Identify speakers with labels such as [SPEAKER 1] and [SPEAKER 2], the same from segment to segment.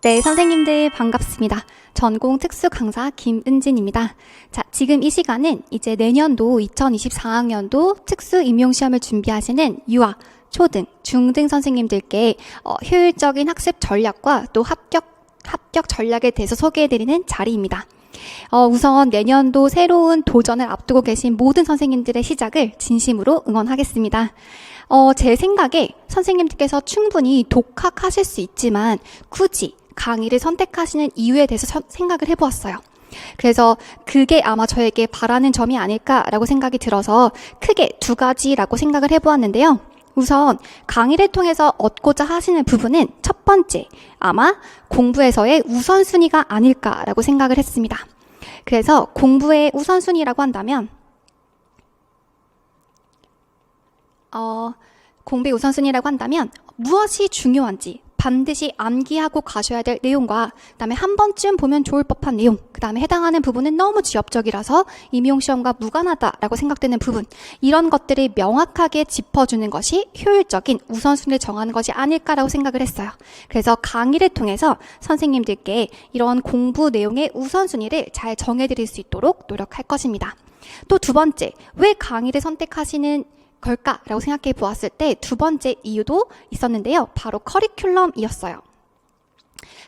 [SPEAKER 1] 네, 선생님들 반갑습니다. 전공 특수 강사 김은진입니다. 자, 지금 이 시간은 이제 내년도 2024학년도 특수 임용시험을 준비하시는 유아, 초등, 중등 선생님들께 효율적인 학습 전략과 또 합격 전략에 대해서 소개해드리는 자리입니다. 우선 내년도 새로운 도전을 앞두고 계신 모든 선생님들의 시작을 진심으로 응원하겠습니다. 제 생각에 선생님들께서 충분히 독학하실 수 있지만 굳이 강의를 선택하시는 이유에 대해서 생각을 해보았어요. 그래서 그게 아마 저에게 바라는 점이 아닐까라고 생각이 들어서 크게 두 가지라고 생각을 해보았는데요. 우선 강의를 통해서 얻고자 하시는 부분은 첫 번째, 아마 공부에서의 우선순위가 아닐까라고 생각을 했습니다. 그래서 공부의 우선순위라고 한다면 공부의 우선순위라고 한다면 무엇이 중요한지 반드시 암기하고 가셔야 될 내용과 그다음에 한 번쯤 보면 좋을 법한 내용, 그다음에 해당하는 부분은 너무 지엽적이라서 임용시험과 무관하다라고 생각되는 부분, 이런 것들을 명확하게 짚어주는 것이 효율적인 우선순위를 정하는 것이 아닐까라고 생각을 했어요. 그래서 강의를 통해서 선생님들께 이런 공부 내용의 우선순위를 잘 정해드릴 수 있도록 노력할 것입니다. 또 두 번째, 왜 강의를 선택하시는 걸까라고 생각해 보았을 때 두 번째 이유도 있었는데요. 바로 커리큘럼이었어요.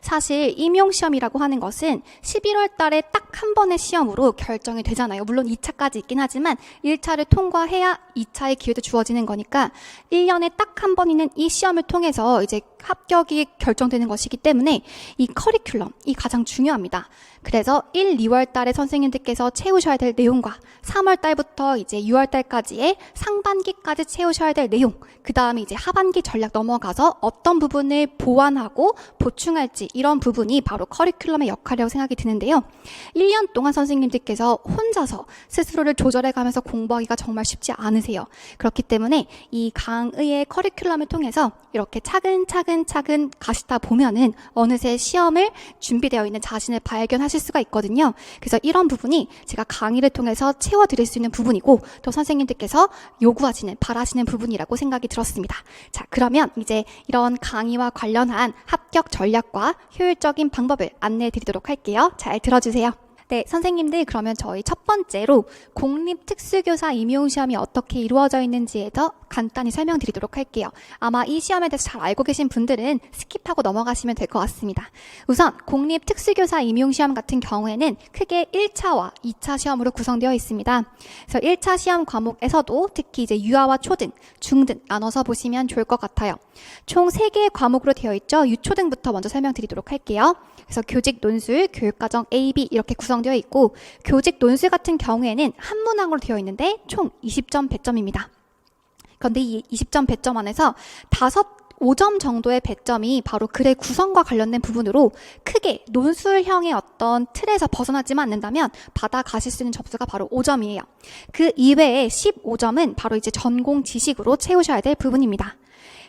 [SPEAKER 1] 사실 임용시험이라고 하는 것은 11월 달에 딱 한 번의 시험으로 결정이 되잖아요. 물론 2차까지 있긴 하지만 1차를 통과해야 2차의 기회도 주어지는 거니까 1년에 딱 한 번 있는 이 시험을 통해서 이제 합격이 결정되는 것이기 때문에 이 커리큘럼이 가장 중요합니다. 그래서 1, 2월 달에 선생님들께서 채우셔야 될 내용과 3월 달부터 이제 6월 달까지의 상반기까지 채우셔야 될 내용, 그 다음에 이제 하반기 전략 넘어가서 어떤 부분을 보완하고 보충할지, 이런 부분이 바로 커리큘럼의 역할이라고 생각이 드는데요. 1년 동안 선생님들께서 혼자서 스스로를 조절해가면서 공부하기가 정말 쉽지 않으세요. 그렇기 때문에 이 강의의 커리큘럼을 통해서 이렇게 차근차근 가시다 보면은 어느새 시험을 준비되어 있는 자신을 발견하실 수가 있거든요. 그래서 이런 부분이 제가 강의를 통해서 채워드릴 수 있는 부분이고 또 선생님들께서 요구하시는, 바라시는 부분이라고 생각이 들었습니다. 자, 그러면 이제 이런 강의와 관련한 합격 전략과 효율적인 방법을 안내해 드리도록 할게요. 잘 들어주세요. 네, 선생님들, 그러면 저희 첫 번째로 공립특수교사 임용시험이 어떻게 이루어져 있는지에 더 간단히 설명드리도록 할게요. 아마 이 시험에 대해서 잘 알고 계신 분들은 스킵하고 넘어가시면 될 것 같습니다. 우선 공립특수교사 임용시험 같은 경우에는 크게 1차와 2차 시험으로 구성되어 있습니다. 그래서 1차 시험 과목에서도 특히 이제 유아와 초등, 중등 나눠서 보시면 좋을 것 같아요. 총 3개의 과목으로 되어 있죠. 유초등부터 먼저 설명드리도록 할게요. 그래서 교직, 논술, 교육과정 A, B 이렇게 구성되어 있고, 교직, 논술 같은 경우에는 한 문항으로 되어 있는데 총 20점 배점입니다. 그런데 이 20점 배점 안에서 5점 정도의 배점이 바로 글의 구성과 관련된 부분으로 크게 논술형의 어떤 틀에서 벗어나지만 않는다면 받아가실 수 있는 점수가 바로 5점이에요. 그 이외에 15점은 바로 이제 전공 지식으로 채우셔야 될 부분입니다.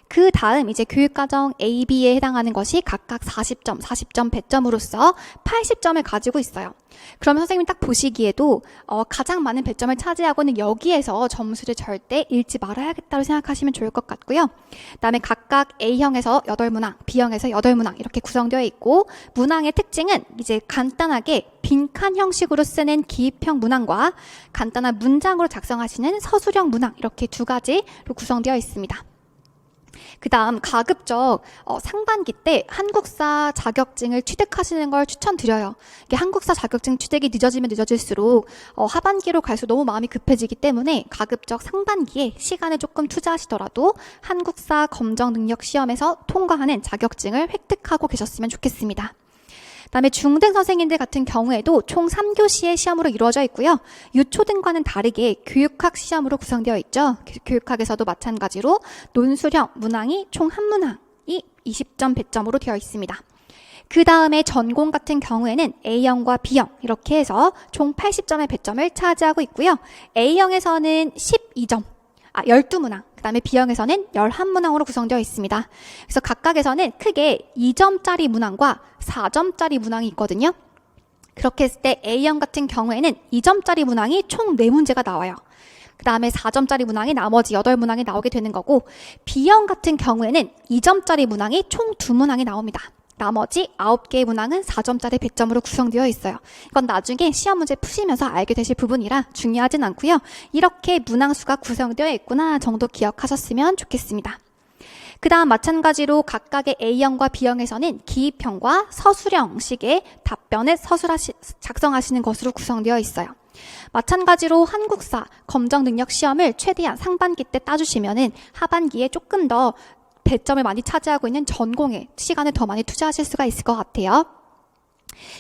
[SPEAKER 1] 그 다음 이제 교육과정 A, B에 해당하는 것이 각각 40점 배점으로서 80점을 가지고 있어요. 그러면 선생님이 딱 보시기에도 가장 많은 배점을 차지하고 있는 여기에서 점수를 절대 잃지 말아야겠다고 생각하시면 좋을 것 같고요. 그 다음에 각각 A형에서 8문항, B형에서 8문항 이렇게 구성되어 있고, 문항의 특징은 이제 간단하게 빈칸 형식으로 쓰는 기입형 문항과 간단한 문장으로 작성하시는 서술형 문항, 이렇게 두 가지로 구성되어 있습니다. 그 다음 가급적 상반기 때 한국사 자격증을 취득하시는 걸 추천드려요. 이게 한국사 자격증 취득이 늦어지면 늦어질수록 하반기로 갈수록 너무 마음이 급해지기 때문에 가급적 상반기에 시간을 조금 투자하시더라도 한국사 검정 능력 시험에서 통과하는 자격증을 획득하고 계셨으면 좋겠습니다. 그다음에 중등 선생님들 같은 경우에도 총 3교시의 시험으로 이루어져 있고요. 유초등과는 다르게 교육학 시험으로 구성되어 있죠. 교육학에서도 마찬가지로 논술형 문항이 총 한 문항이 20점 배점으로 되어 있습니다. 그 다음에 전공 같은 경우에는 A형과 B형 이렇게 해서 총 80점의 배점을 차지하고 있고요. A형에서는 12점, 12문항, 그 다음에 B형에서는 11문항으로 구성되어 있습니다. 그래서 각각에서는 크게 2점짜리 문항과 4점짜리 문항이 있거든요. 그렇게 했을 때 A형 같은 경우에는 2점짜리 문항이 총 4문제가 나와요. 그 다음에 4점짜리 문항이 나머지 8문항이 나오게 되는 거고, B형 같은 경우에는 2점짜리 문항이 총 2문항이 나옵니다. 나머지 9개의 문항은 4점짜리 100점으로 구성되어 있어요. 이건 나중에 시험 문제 푸시면서 알게 되실 부분이라 중요하진 않고요. 이렇게 문항수가 구성되어 있구나 정도 기억하셨으면 좋겠습니다. 그 다음 마찬가지로 각각의 A형과 B형에서는 기입형과 서술형식의 답변을 작성하시는 것으로 구성되어 있어요. 마찬가지로 한국사 검정 능력 시험을 최대한 상반기 때 따주시면은 하반기에 조금 더 배점을 많이 차지하고 있는 전공에 시간을 더 많이 투자하실 수가 있을 것 같아요.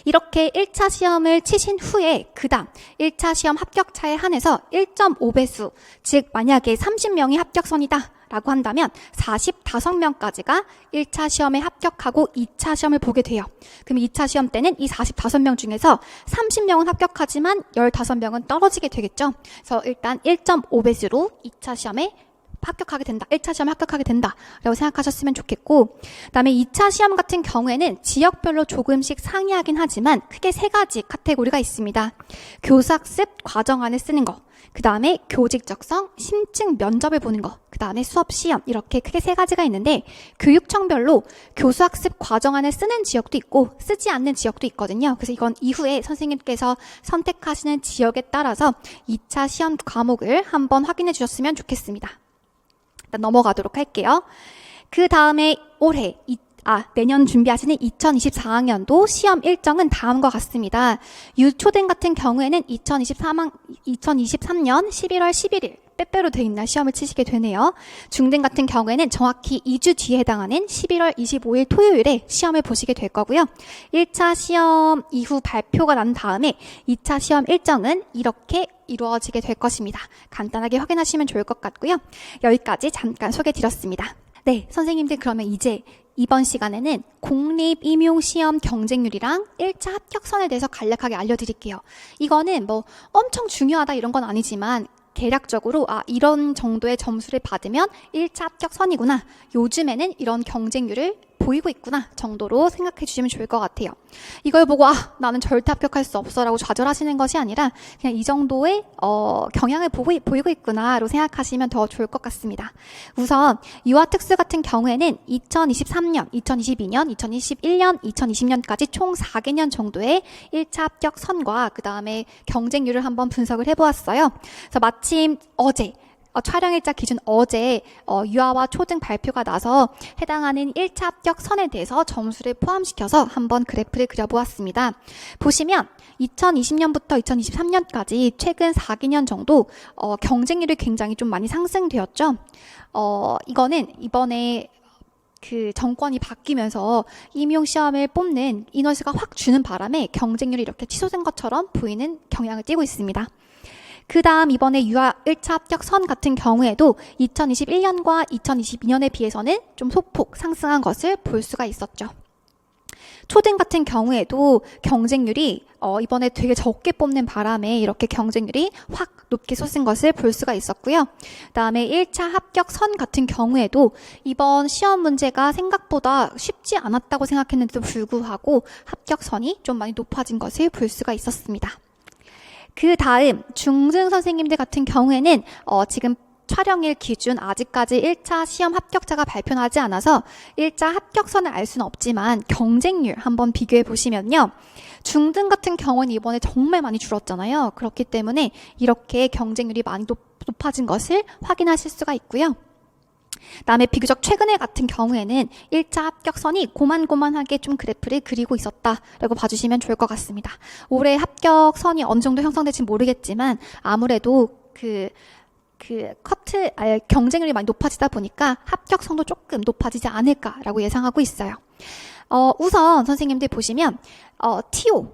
[SPEAKER 1] 이렇게 1차 시험을 치신 후에 그 다음 1차 시험 합격차에 한해서 1.5배수, 즉 만약에 30명이 합격선이다 라고 한다면 45명까지가 1차 시험에 합격하고 2차 시험을 보게 돼요. 그럼 2차 시험 때는 이 45명 중에서 30명은 합격하지만 15명은 떨어지게 되겠죠. 그래서 일단 1.5배수로 2차 시험에 합격하게 된다. 1차 시험에 합격하게 된다. 라고 생각하셨으면 좋겠고, 그 다음에 2차 시험 같은 경우에는 지역별로 조금씩 상이하긴 하지만 크게 3가지 카테고리가 있습니다. 교수학습 과정안을 쓰는 거, 그 다음에 교직적성, 심층 면접을 보는 거, 그 다음에 수업 시험, 이렇게 크게 3가지가 있는데 교육청별로 교수학습 과정안을 쓰는 지역도 있고 쓰지 않는 지역도 있거든요. 그래서 이건 이후에 선생님께서 선택하시는 지역에 따라서 2차 시험 과목을 한번 확인해 주셨으면 좋겠습니다. 일단 넘어가도록 할게요. 그 다음에 내년 준비하시는 2024학년도 시험 일정은 다음과 같습니다. 유초등 같은 경우에는 2023년 11월 11일 빼빼로 돼 있는 시험을 치시게 되네요. 중등 같은 경우에는 정확히 2주 뒤에 해당하는 11월 25일 토요일에 시험을 보시게 될 거고요. 1차 시험 이후 발표가 난 다음에 2차 시험 일정은 이렇게 이루어지게 될 것입니다. 간단하게 확인하시면 좋을 것 같고요. 여기까지 잠깐 소개해 드렸습니다. 네, 선생님들 그러면 이제 이번 시간에는 공립임용시험 경쟁률이랑 1차 합격선에 대해서 간략하게 알려드릴게요. 이거는 뭐 엄청 중요하다 이런 건 아니지만 대략적으로 이런 정도의 점수를 받으면 1차 합격선이구나. 요즘에는 이런 경쟁률을 보이고 있구나 정도로 생각해 주시면 좋을 것 같아요. 이걸 보고 나는 절대 합격할 수 없어 라고 좌절하시는 것이 아니라 그냥 이 정도의 경향을 보이고 있구나로 생각하시면 더 좋을 것 같습니다. 우선 유아특수 같은 경우에는 2023년, 2022년, 2021년, 2020년까지 총 4개년 정도의 1차 합격선과 그 다음에 경쟁률을 한번 분석을 해보았어요. 그래서 마침 어제 촬영일자 기준 어제 유아와 초등 발표가 나서 해당하는 1차 합격선에 대해서 점수를 포함시켜서 한번 그래프를 그려보았습니다. 보시면 2020년부터 2023년까지 최근 4개년 정도 경쟁률이 굉장히 좀 많이 상승되었죠. 이거는 이번에 그 정권이 바뀌면서 임용시험을 뽑는 인원수가 확 주는 바람에 경쟁률이 이렇게 치솟은 것처럼 보이는 경향을 띠고 있습니다. 그 다음 이번에 유아 1차 합격선 같은 경우에도 2021년과 2022년에 비해서는 좀 소폭 상승한 것을 볼 수가 있었죠. 초등 같은 경우에도 경쟁률이 이번에 되게 적게 뽑는 바람에 이렇게 경쟁률이 확 높게 솟은 것을 볼 수가 있었고요. 그 다음에 1차 합격선 같은 경우에도 이번 시험 문제가 생각보다 쉽지 않았다고 생각했는데도 불구하고 합격선이 좀 많이 높아진 것을 볼 수가 있었습니다. 그 다음 중등 선생님들 같은 경우에는 지금 촬영일 기준 아직까지 1차 시험 합격자가 발표나지 않아서 1차 합격선을 알 수는 없지만 경쟁률 한번 비교해 보시면요. 중등 같은 경우는 이번에 정말 많이 줄었잖아요. 그렇기 때문에 이렇게 경쟁률이 많이 높아진 것을 확인하실 수가 있고요. 다음에 비교적 최근에 같은 경우에는 1차 합격선이 고만고만하게 좀 그래프를 그리고 있었다라고 봐주시면 좋을 것 같습니다. 올해 합격선이 어느 정도 형성될지 모르겠지만 아무래도 경쟁률이 많이 높아지다 보니까 합격선도 조금 높아지지 않을까라고 예상하고 있어요. 우선 선생님들 보시면 TO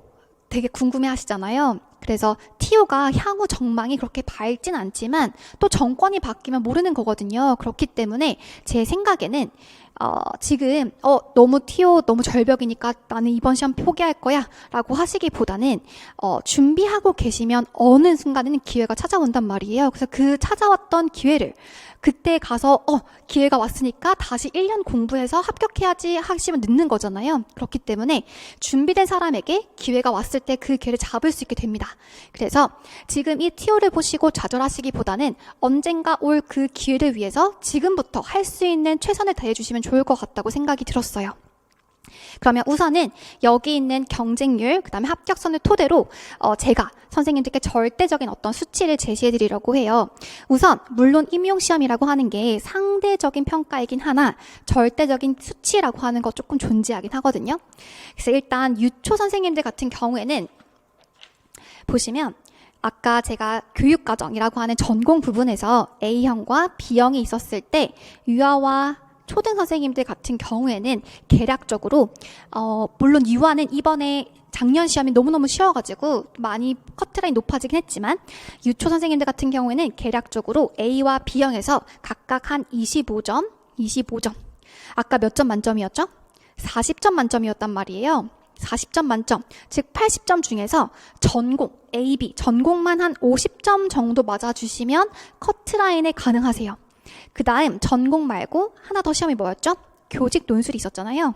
[SPEAKER 1] 되게 궁금해 하시잖아요. 그래서 TO가 향후 전망이 그렇게 밝진 않지만 또 정권이 바뀌면 모르는 거거든요. 그렇기 때문에 제 생각에는 지금 너무 TO 너무 절벽이니까 나는 이번 시험 포기할 거야 라고 하시기보다는 준비하고 계시면 어느 순간에는 기회가 찾아온단 말이에요. 그래서 그 찾아왔던 기회를 그때 가서 기회가 왔으니까 다시 1년 공부해서 합격해야지 하시면 늦는 거잖아요. 그렇기 때문에 준비된 사람에게 기회가 왔을 때 그 기회를 잡을 수 있게 됩니다. 그래서 지금 이 TO를 보시고 좌절하시기보다는 언젠가 올 그 기회를 위해서 지금부터 할 수 있는 최선을 다해주시면 좋을 것 같다고 생각이 들었어요. 그러면 우선은 여기 있는 경쟁률, 그 다음에 합격선을 토대로 제가 선생님들께 절대적인 어떤 수치를 제시해 드리려고 해요. 우선 물론 임용시험이라고 하는 게 상대적인 평가이긴 하나 절대적인 수치라고 하는 거 조금 존재하긴 하거든요. 그래서 일단 유초 선생님들 같은 경우에는 보시면 아까 제가 교육과정이라고 하는 전공 부분에서 A형과 B형이 있었을 때 유아와 초등 선생님들 같은 경우에는 계략적으로 물론 유아는 이번에 작년 시험이 너무너무 쉬워가지고 많이 커트라인이 높아지긴 했지만 유초 선생님들 같은 경우에는 계략적으로 A와 B형에서 각각 한 25점 아까 몇 점 만점이었죠? 40점 만점이었단 말이에요. 40점 만점, 즉 80점 중에서 전공, A, B, 전공만 한 50점 정도 맞아주시면 커트라인에 가능하세요. 그 다음 전공 말고 하나 더 시험이 뭐였죠? 교직 논술이 있었잖아요.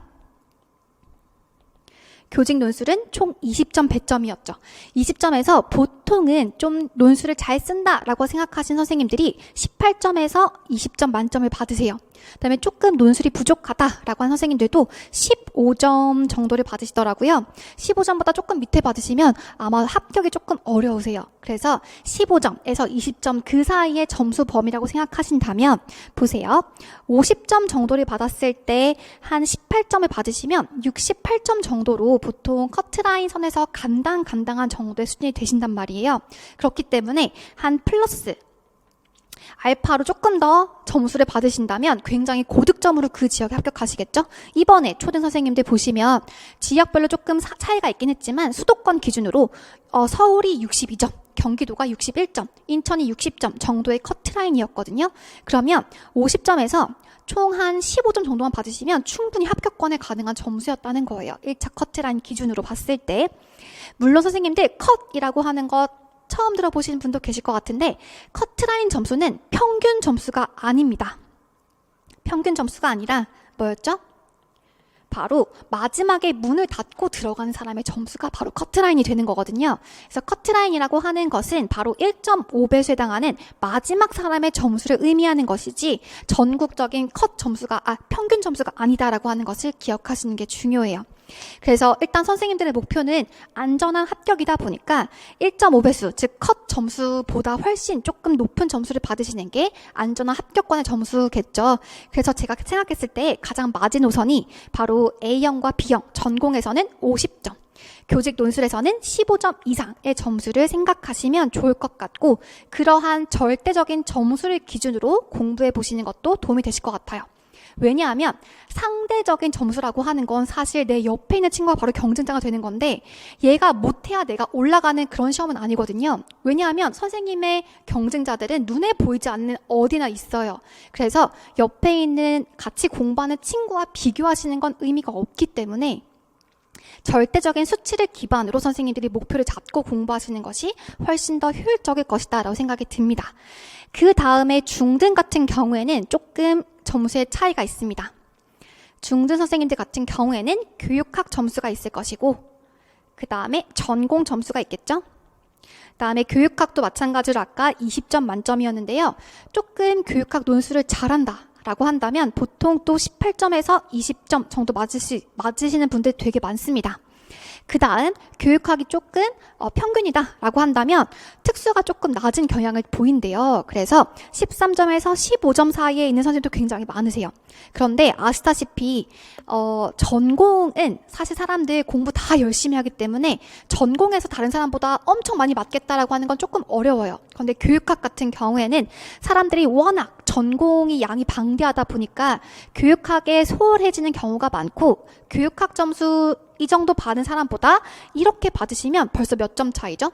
[SPEAKER 1] 교직 논술은 총 20점 100점이었죠. 20점에서 보통은 좀 논술을 잘 쓴다라고 생각하신 선생님들이 18점에서 20점 만점을 받으세요. 그다음에 조금 논술이 부족하다라고 하는 선생님들도 15점 정도를 받으시더라고요. 15점보다 조금 밑에 받으시면 아마 합격이 조금 어려우세요. 그래서 15점에서 20점 그 사이의 점수 범위라고 생각하신다면 보세요. 50점 정도를 받았을 때 한 18점을 받으시면 68점 정도로 보통 커트라인 선에서 간당한 정도의 수준이 되신단 말이에요. 그렇기 때문에 한 플러스 알파로 조금 더 점수를 받으신다면 굉장히 고득점으로 그 지역에 합격하시겠죠? 이번에 초등 선생님들 보시면 지역별로 조금 차이가 있긴 했지만 수도권 기준으로 서울이 62점, 경기도가 61점, 인천이 60점 정도의 커트라인이었거든요. 그러면 50점에서 총 한 15점 정도만 받으시면 충분히 합격권에 가능한 점수였다는 거예요. 1차 커트라인 기준으로 봤을 때. 물론 선생님들 컷이라고 하는 것 처음 들어보시는 분도 계실 것 같은데 커트라인 점수는 평균 점수가 아닙니다. 평균 점수가 아니라 뭐였죠? 바로 마지막에 문을 닫고 들어가는 사람의 점수가 바로 커트라인이 되는 거거든요. 그래서 커트라인이라고 하는 것은 바로 1.5배수에 해당하는 마지막 사람의 점수를 의미하는 것이지 전국적인 평균 점수가 아니다라고 하는 것을 기억하시는 게 중요해요. 그래서 일단 선생님들의 목표는 안전한 합격이다 보니까 1.5배수, 즉 컷 점수보다 훨씬 조금 높은 점수를 받으시는 게 안전한 합격권의 점수겠죠. 그래서 제가 생각했을 때 가장 마지노선이 바로 A형과 B형, 전공에서는 50점, 교직 논술에서는 15점 이상의 점수를 생각하시면 좋을 것 같고 그러한 절대적인 점수를 기준으로 공부해 보시는 것도 도움이 되실 것 같아요. 왜냐하면 상대적인 점수라고 하는 건 사실 내 옆에 있는 친구가 바로 경쟁자가 되는 건데 얘가 못해야 내가 올라가는 그런 시험은 아니거든요. 왜냐하면 선생님의 경쟁자들은 눈에 보이지 않는 어디나 있어요. 그래서 옆에 있는 같이 공부하는 친구와 비교하시는 건 의미가 없기 때문에 절대적인 수치를 기반으로 선생님들이 목표를 잡고 공부하시는 것이 훨씬 더 효율적일 것이다 라고 생각이 듭니다. 그 다음에 중등 같은 경우에는 조금 점수의 차이가 있습니다. 중등 선생님들 같은 경우에는 교육학 점수가 있을 것이고 그 다음에 전공 점수가 있겠죠. 그 다음에 교육학도 마찬가지로 아까 20점 만점이었는데요. 조금 교육학 논술을 잘한다 라고 한다면 보통 또 18점에서 20점 정도 맞으시는 분들 되게 많습니다. 그 다음 교육학이 조금 평균이다 라고 한다면 특수가 조금 낮은 경향을 보인대요. 그래서 13점에서 15점 사이에 있는 선생님도 굉장히 많으세요. 그런데 아시다시피 전공은 사실 사람들 공부 다 열심히 하기 때문에 전공에서 다른 사람보다 엄청 많이 맞겠다라고 하는 건 조금 어려워요. 그런데 교육학 같은 경우에는 사람들이 워낙 전공이 양이 방대하다 보니까 교육학에 소홀해지는 경우가 많고 교육학 점수 이 정도 받은 사람보다 이렇게 받으시면 벌써 몇 점 차이죠?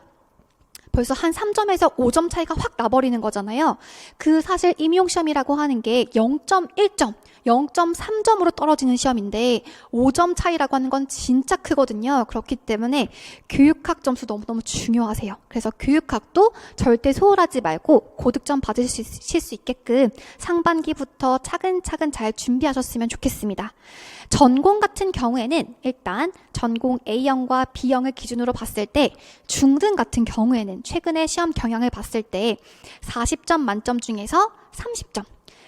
[SPEAKER 1] 벌써 한 3점에서 5점 차이가 확 나버리는 거잖아요. 그 사실 임용시험이라고 하는 게 0.1점, 0.3점으로 떨어지는 시험인데 5점 차이라고 하는 건 진짜 크거든요. 그렇기 때문에 교육학 점수 너무너무 중요하세요. 그래서 교육학도 절대 소홀하지 말고 고득점 받으실 수 있게끔 상반기부터 차근차근 잘 준비하셨으면 좋겠습니다. 전공 같은 경우에는 일단 전공 A형과 B형을 기준으로 봤을 때 중등 같은 경우에는 최근에 시험 경향을 봤을 때 40점 만점 중에서 30점,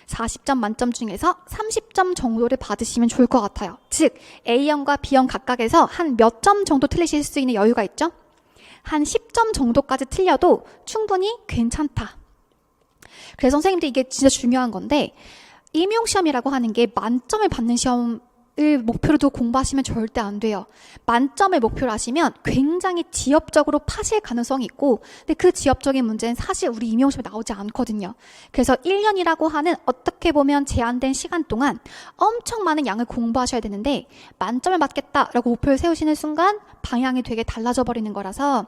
[SPEAKER 1] 40점 만점 중에서 30점 정도를 받으시면 좋을 것 같아요. 즉 A형과 B형 각각에서 한 몇 점 정도 틀리실 수 있는 여유가 있죠. 한 10점 정도까지 틀려도 충분히 괜찮다. 그래서 선생님들 이게 진짜 중요한 건데 임용시험이라고 하는 게 만점을 받는 시험을 목표로 두고 공부하시면 절대 안 돼요. 만점을 목표로 하시면 굉장히 지엽적으로 파실 가능성이 있고 근데 그 지엽적인 문제는 사실 우리 임용시험에 나오지 않거든요. 그래서 1년이라고 하는 어떻게 보면 제한된 시간 동안 엄청 많은 양을 공부하셔야 되는데 만점을 받겠다라고 목표를 세우시는 순간 방향이 되게 달라져 버리는 거라서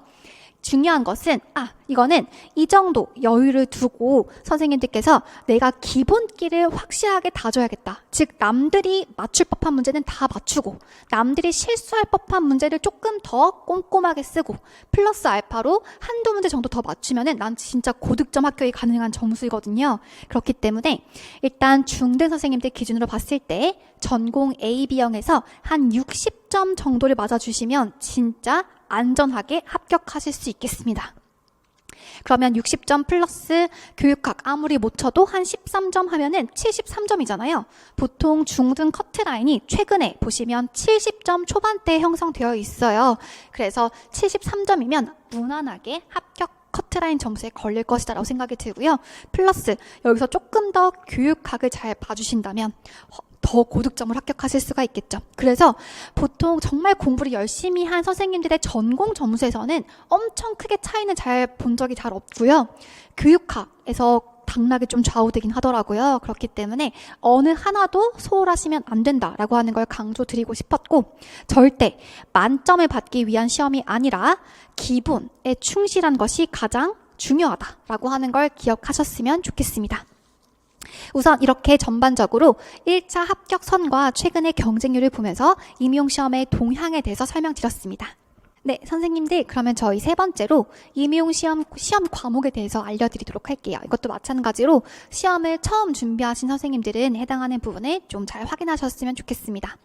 [SPEAKER 1] 중요한 것은 이거는 이 정도 여유를 두고 선생님들께서 내가 기본기를 확실하게 다져야겠다. 즉 남들이 맞출 법한 문제는 다 맞추고 남들이 실수할 법한 문제를 조금 더 꼼꼼하게 쓰고 플러스 알파로 한두 문제 정도 더 맞추면은 난 진짜 고득점 합격이 가능한 점수이거든요. 그렇기 때문에 일단 중등 선생님들 기준으로 봤을 때 전공 A, B형에서 한 60점 정도를 맞아주시면 진짜 안전하게 합격하실 수 있겠습니다. 그러면 60점 플러스 교육학 아무리 못 쳐도 한 13점 하면은 73점이잖아요. 보통 중등 커트라인이 최근에 보시면 70점 초반대에 형성되어 있어요. 그래서 73점이면 무난하게 합격 커트라인 점수에 걸릴 것이다 라고 생각이 들고요. 플러스 여기서 조금 더 교육학을 잘 봐주신다면 더 고득점을 합격하실 수가 있겠죠. 그래서 보통 정말 공부를 열심히 한 선생님들의 전공 점수에서는 엄청 크게 차이는 잘 본 적이 잘 없고요. 교육학에서 당락이 좀 좌우되긴 하더라고요. 그렇기 때문에 어느 하나도 소홀하시면 안 된다라고 하는 걸 강조드리고 싶었고 절대 만점을 받기 위한 시험이 아니라 기본에 충실한 것이 가장 중요하다라고 하는 걸 기억하셨으면 좋겠습니다. 우선 이렇게 전반적으로 1차 합격선과 최근의 경쟁률을 보면서 임용시험의 동향에 대해서 설명드렸습니다. 네, 선생님들 그러면 저희 세 번째로 임용시험 과목에 대해서 알려드리도록 할게요. 이것도 마찬가지로 시험을 처음 준비하신 선생님들은 해당하는 부분을 좀 잘 확인하셨으면 좋겠습니다.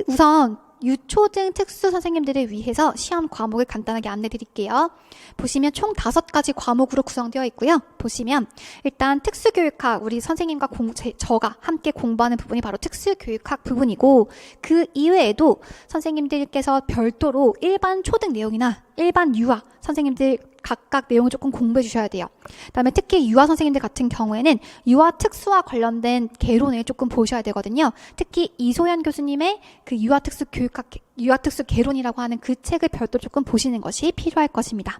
[SPEAKER 1] 우선 유초등 특수 선생님들을 위해서 시험 과목을 간단하게 안내 드릴게요. 보시면 총 5가지 과목으로 구성되어 있고요. 보시면 일단 특수교육학 우리 선생님과 저가 함께 공부하는 부분이 바로 특수교육학 부분이고 그 이외에도 선생님들께서 별도로 일반 초등 내용이나 일반 유아 선생님들 각각 내용을 조금 공부해 주셔야 돼요. 그다음에 특히 유아 선생님들 같은 경우에는 유아 특수와 관련된 개론을 조금 보셔야 되거든요. 특히 이소연 교수님의 그 유아 특수 개론이라고 하는 그 책을 별도로 조금 보시는 것이 필요할 것입니다.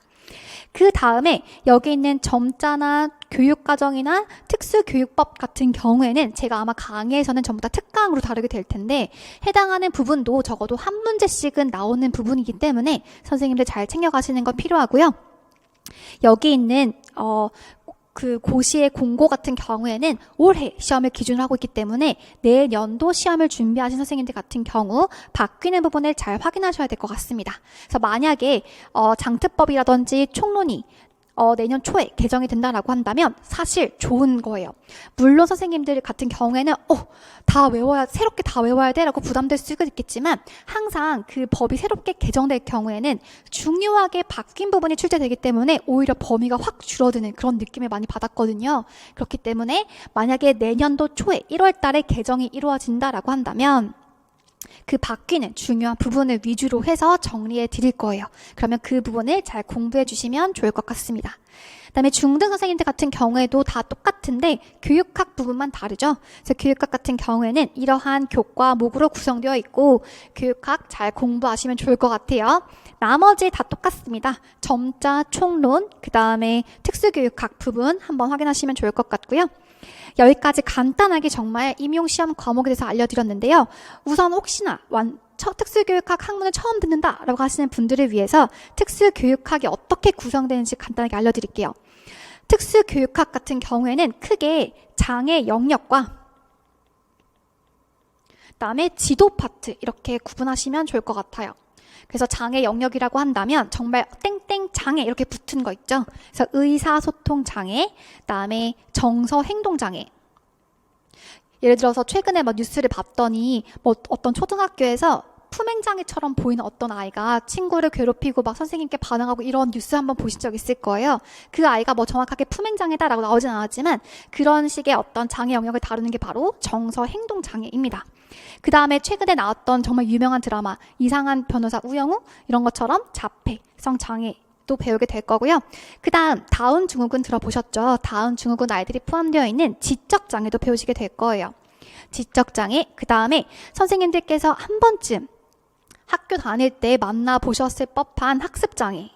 [SPEAKER 1] 그 다음에 여기 있는 점자나 교육과정이나 특수교육법 같은 경우에는 제가 아마 강의에서는 전부 다 특강으로 다루게 될 텐데 해당하는 부분도 적어도 한 문제씩은 나오는 부분이기 때문에 선생님들 잘 챙겨가시는 건 필요하고요. 여기 있는 그 고시의 공고 같은 경우에는 올해 시험을 기준으로 하고 있기 때문에 내년도 시험을 준비하신 선생님들 같은 경우 바뀌는 부분을 잘 확인하셔야 될 것 같습니다. 그래서 만약에 장특법이라든지 총론이 내년 초에 개정이 된다라고 한다면 사실 좋은 거예요. 물론 선생님들 같은 경우에는 새롭게 다 외워야 돼 라고 부담될 수가 있겠지만 항상 그 법이 새롭게 개정될 경우에는 중요하게 바뀐 부분이 출제되기 때문에 오히려 범위가 확 줄어드는 그런 느낌을 많이 받았거든요. 그렇기 때문에 만약에 내년도 초에 1월 달에 개정이 이루어진다라고 한다면 그 바뀌는 중요한 부분을 위주로 해서 정리해 드릴 거예요. 그러면 그 부분을 잘 공부해 주시면 좋을 것 같습니다. 그다음에 중등 선생님들 같은 경우에도 다 똑같은데 교육학 부분만 다르죠. 그래서 교육학 같은 경우에는 이러한 교과목으로 구성되어 있고 교육학 잘 공부하시면 좋을 것 같아요. 나머지 다 똑같습니다. 점자, 총론, 그 다음에 특수교육학 부분 한번 확인하시면 좋을 것 같고요. 여기까지 간단하게 정말 임용시험 과목에 대해서 알려드렸는데요. 우선 혹시나 특수교육학 학문을 처음 듣는다라고 하시는 분들을 위해서 특수교육학이 어떻게 구성되는지 간단하게 알려드릴게요. 특수교육학 같은 경우에는 크게 장애 영역과 그다음에 지도 파트 이렇게 구분하시면 좋을 것 같아요. 그래서 장애 영역이라고 한다면 정말 땡땡 장애 이렇게 붙은 거 있죠. 그래서 의사소통 장애, 그다음에 정서 행동 장애. 예를 들어서 최근에 뉴스를 봤더니 어떤 초등학교에서 품행장애처럼 보이는 어떤 아이가 친구를 괴롭히고 막 선생님께 반항하고 이런 뉴스 한번 보신 적 있을 거예요. 그 아이가 뭐 정확하게 품행장애다라고 나오진 않았지만 그런 식의 어떤 장애 영역을 다루는 게 바로 정서행동장애입니다. 그 다음에 최근에 나왔던 정말 유명한 드라마 이상한 변호사 우영우 이런 것처럼 자폐, 성장애 또 배우게 될 거고요. 그 다운 증후군 들어보셨죠? 다운 증후군 아이들이 포함되어 있는 지적장애도 배우시게 될 거예요. 지적장애, 그 다음에 선생님들께서 한 번쯤 학교 다닐 때 만나보셨을 법한 학습장애.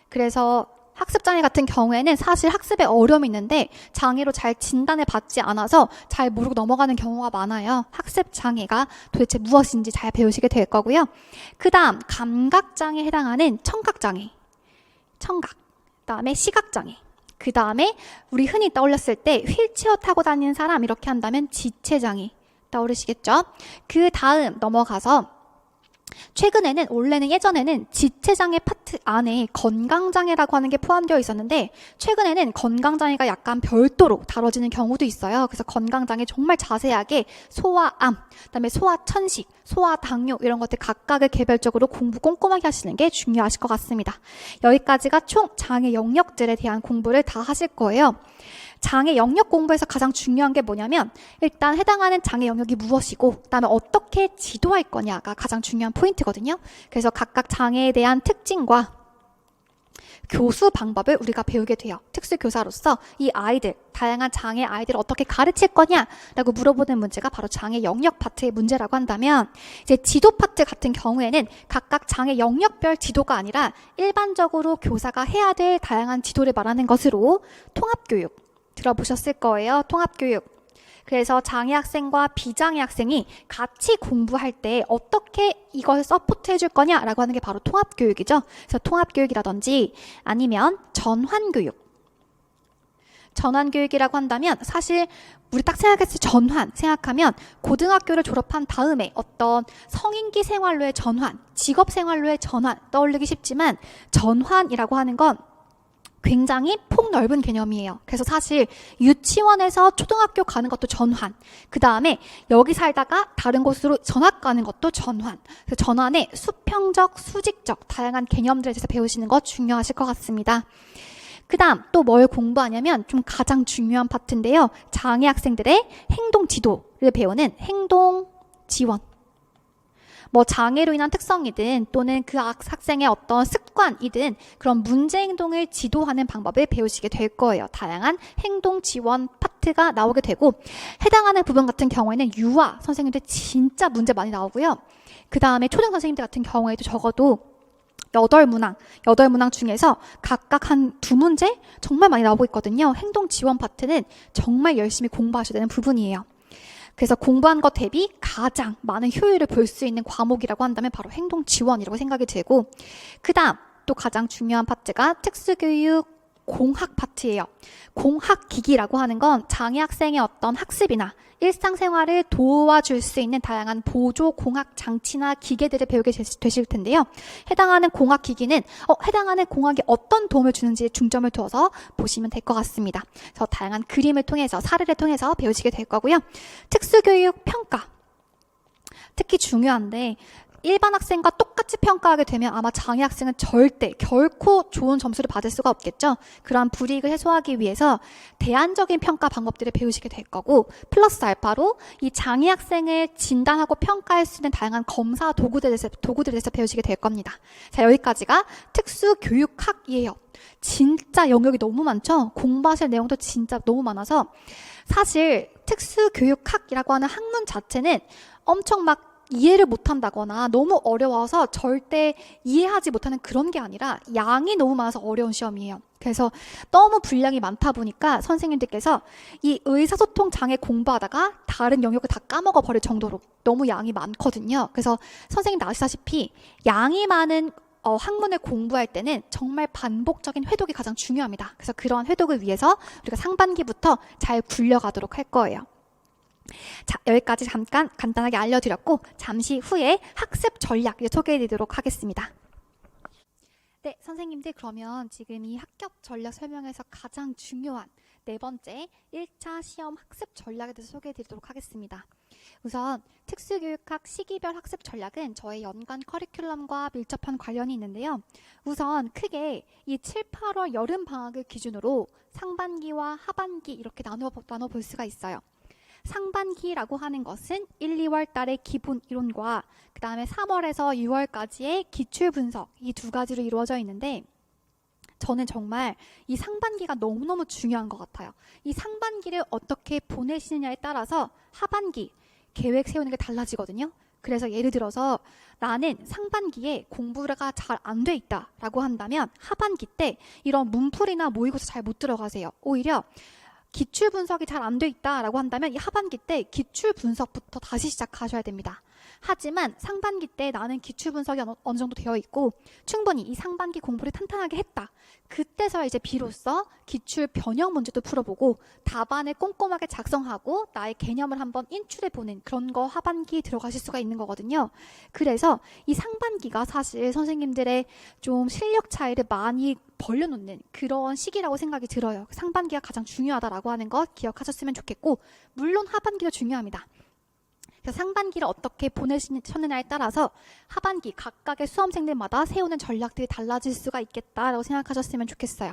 [SPEAKER 1] 그래서 학습장애 같은 경우에는 사실 학습에 어려움이 있는데 장애로 잘 진단을 받지 않아서 잘 모르고 넘어가는 경우가 많아요. 학습장애가 도대체 무엇인지 잘 배우시게 될 거고요. 그 다음 감각장애에 해당하는 청각장애, 청각, 그 다음에 시각장애, 그 다음에 우리 흔히 떠올렸을 때 휠체어 타고 다니는 사람 이렇게 한다면 지체장애 떠오르시겠죠? 그 다음 넘어가서 최근에는 원래는 예전에는 지체장애 파트 안에 건강장애라고 하는 게 포함되어 있었는데 최근에는 건강장애가 약간 별도로 다뤄지는 경우도 있어요. 그래서 건강장애 정말 자세하게 소아암, 그다음에 소아천식, 소아당뇨 이런 것들 각각을 개별적으로 공부 꼼꼼하게 하시는 게 중요하실 것 같습니다. 여기까지가 총 장애 영역들에 대한 공부를 다 하실 거예요. 장애 영역 공부에서 가장 중요한 게 뭐냐면 일단 해당하는 장애 영역이 무엇이고 그다음에 어떻게 지도할 거냐가 가장 중요한 포인트거든요. 그래서 각각 장애에 대한 특징과 교수 방법을 우리가 배우게 돼요. 특수교사로서 이 아이들, 다양한 장애 아이들을 어떻게 가르칠 거냐라고 물어보는 문제가 바로 장애 영역 파트의 문제라고 한다면 이제 지도 파트 같은 경우에는 각각 장애 영역별 지도가 아니라 일반적으로 교사가 해야 될 다양한 지도를 말하는 것으로 통합교육 들어보셨을 거예요. 통합교육. 그래서 장애 학생과 비장애 학생이 같이 공부할 때 어떻게 이걸 서포트 해줄 거냐라고 하는 게 바로 통합교육이죠. 그래서 통합교육이라든지 아니면 전환교육. 전환교육이라고 한다면 사실 우리 딱 생각했을 때 전환 생각하면 고등학교를 졸업한 다음에 어떤 성인기 생활로의 전환, 직업 생활로의 전환 떠올리기 쉽지만 전환이라고 하는 건 굉장히 폭넓은 개념이에요. 그래서 사실 유치원에서 초등학교 가는 것도 전환, 그 다음에 여기 살다가 다른 곳으로 전학 가는 것도 전환. 그래서 전환의 수평적, 수직적 다양한 개념들에 대해서 배우시는 거 중요하실 것 같습니다. 그 다음 또 뭘 공부하냐면 좀 가장 중요한 파트인데요. 장애 학생들의 행동 지도를 배우는 행동 지원. 뭐 장애로 인한 특성이든 또는 그 학생의 어떤 습관이든 그런 문제 행동을 지도하는 방법을 배우시게 될 거예요. 다양한 행동 지원 파트가 나오게 되고 해당하는 부분 같은 경우에는 유아 선생님들 진짜 문제 많이 나오고요. 그 다음에 초등 선생님들 같은 경우에도 적어도 8문항 중에서 각각 한 2문제 정말 많이 나오고 있거든요. 행동 지원 파트는 정말 열심히 공부하셔야 되는 부분이에요. 그래서 공부한 것 대비 가장 많은 효율을 볼 수 있는 과목이라고 한다면 바로 행동 지원이라고 생각이 들고 그 다음 또 가장 중요한 파트가 특수교육 공학 파트예요. 공학기기라고 하는 건 장애 학생의 어떤 학습이나 일상생활을 도와줄 수 있는 다양한 보조 공학 장치나 기계들을 배우게 되실 텐데요. 해당하는 공학기기는 해당하는 공학이 어떤 도움을 주는지에 중점을 두어서 보시면 될 것 같습니다. 그래서 다양한 그림을 통해서 사례를 통해서 배우시게 될 거고요. 특수교육 평가 특히 중요한데 일반 학생과 똑같이 평가하게 되면 아마 장애 학생은 결코 좋은 점수를 받을 수가 없겠죠. 그러한 불이익을 해소하기 위해서 대안적인 평가 방법들을 배우시게 될 거고 플러스 알파로 이 장애 학생을 진단하고 평가할 수 있는 다양한 검사 도구들에 대해서 배우시게 될 겁니다. 자, 여기까지가 특수교육학이에요. 진짜 영역이 너무 많죠? 공부하실 내용도 진짜 너무 많아서 사실 특수교육학이라고 하는 학문 자체는 엄청 막 이해를 못한다거나 너무 어려워서 절대 이해하지 못하는 그런 게 아니라 양이 너무 많아서 어려운 시험이에요. 그래서 너무 분량이 많다 보니까 선생님들께서 이 의사소통 장애 공부하다가 다른 영역을 다 까먹어 버릴 정도로 너무 양이 많거든요. 그래서 선생님도 아시다시피 양이 많은 학문을 공부할 때는 정말 반복적인 회독이 가장 중요합니다. 그래서 그러한 회독을 위해서 우리가 상반기부터 잘 굴려가도록 할 거예요. 자, 여기까지 잠깐 간단하게 알려드렸고 잠시 후에 학습 전략을 소개해드리도록 하겠습니다. 네, 선생님들 그러면 지금 이 합격 전략 설명에서 가장 중요한 4번째 1차 시험 학습 전략에 대해서 소개해드리도록 하겠습니다. 우선 특수교육학 시기별 학습 전략은 저의 연간 커리큘럼과 밀접한 관련이 있는데요. 우선 크게 이 7, 8월 여름 방학을 기준으로 상반기와 하반기 이렇게 나눠볼 수가 있어요. 상반기라고 하는 것은 1, 2월 달의 기본 이론과 그 다음에 3월에서 6월까지의 기출 분석 이 두 가지로 이루어져 있는데 저는 정말 이 상반기가 너무너무 중요한 것 같아요. 이 상반기를 어떻게 보내시느냐에 따라서 하반기 계획 세우는 게 달라지거든요. 그래서 예를 들어서 나는 상반기에 공부가 잘 안 돼 있다라고 한다면 하반기 때 이런 문풀이나 모의고사 잘 못 들어가세요. 오히려 기출 분석이 잘 안 돼 있다라고 한다면 이 하반기 때 기출 분석부터 다시 시작하셔야 됩니다. 하지만 상반기 때 나는 기출 분석이 어느 정도 되어 있고 충분히 이 상반기 공부를 탄탄하게 했다. 그때서야 이제 비로소 기출 변형 문제도 풀어보고 답안을 꼼꼼하게 작성하고 나의 개념을 한번 인출해보는 그런 거 하반기에 들어가실 수가 있는 거거든요. 그래서 이 상반기가 사실 선생님들의 좀 실력 차이를 많이 벌려놓는 그런 시기라고 생각이 들어요. 상반기가 가장 중요하다라고 하는 거 기억하셨으면 좋겠고 물론 하반기도 중요합니다. 그래서 상반기를 어떻게 보내셨느냐에 따라서 하반기 각각의 수험생들마다 세우는 전략들이 달라질 수가 있겠다라고 생각하셨으면 좋겠어요.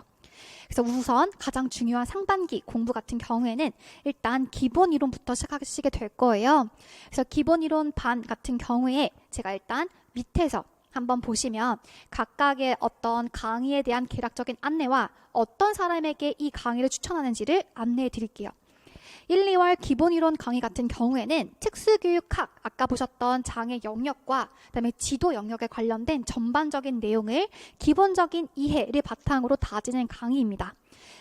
[SPEAKER 1] 그래서 우선 가장 중요한 상반기 공부 같은 경우에는 일단 기본 이론부터 시작하시게 될 거예요. 그래서 기본 이론 반 같은 경우에 제가 일단 밑에서 한번 보시면 각각의 어떤 강의에 대한 개략적인 안내와 어떤 사람에게 이 강의를 추천하는지를 안내해 드릴게요. 1, 2월 기본이론 강의 같은 경우에는 특수교육학, 아까 보셨던 장애 영역과 그다음에 지도 영역에 관련된 전반적인 내용을 기본적인 이해를 바탕으로 다지는 강의입니다.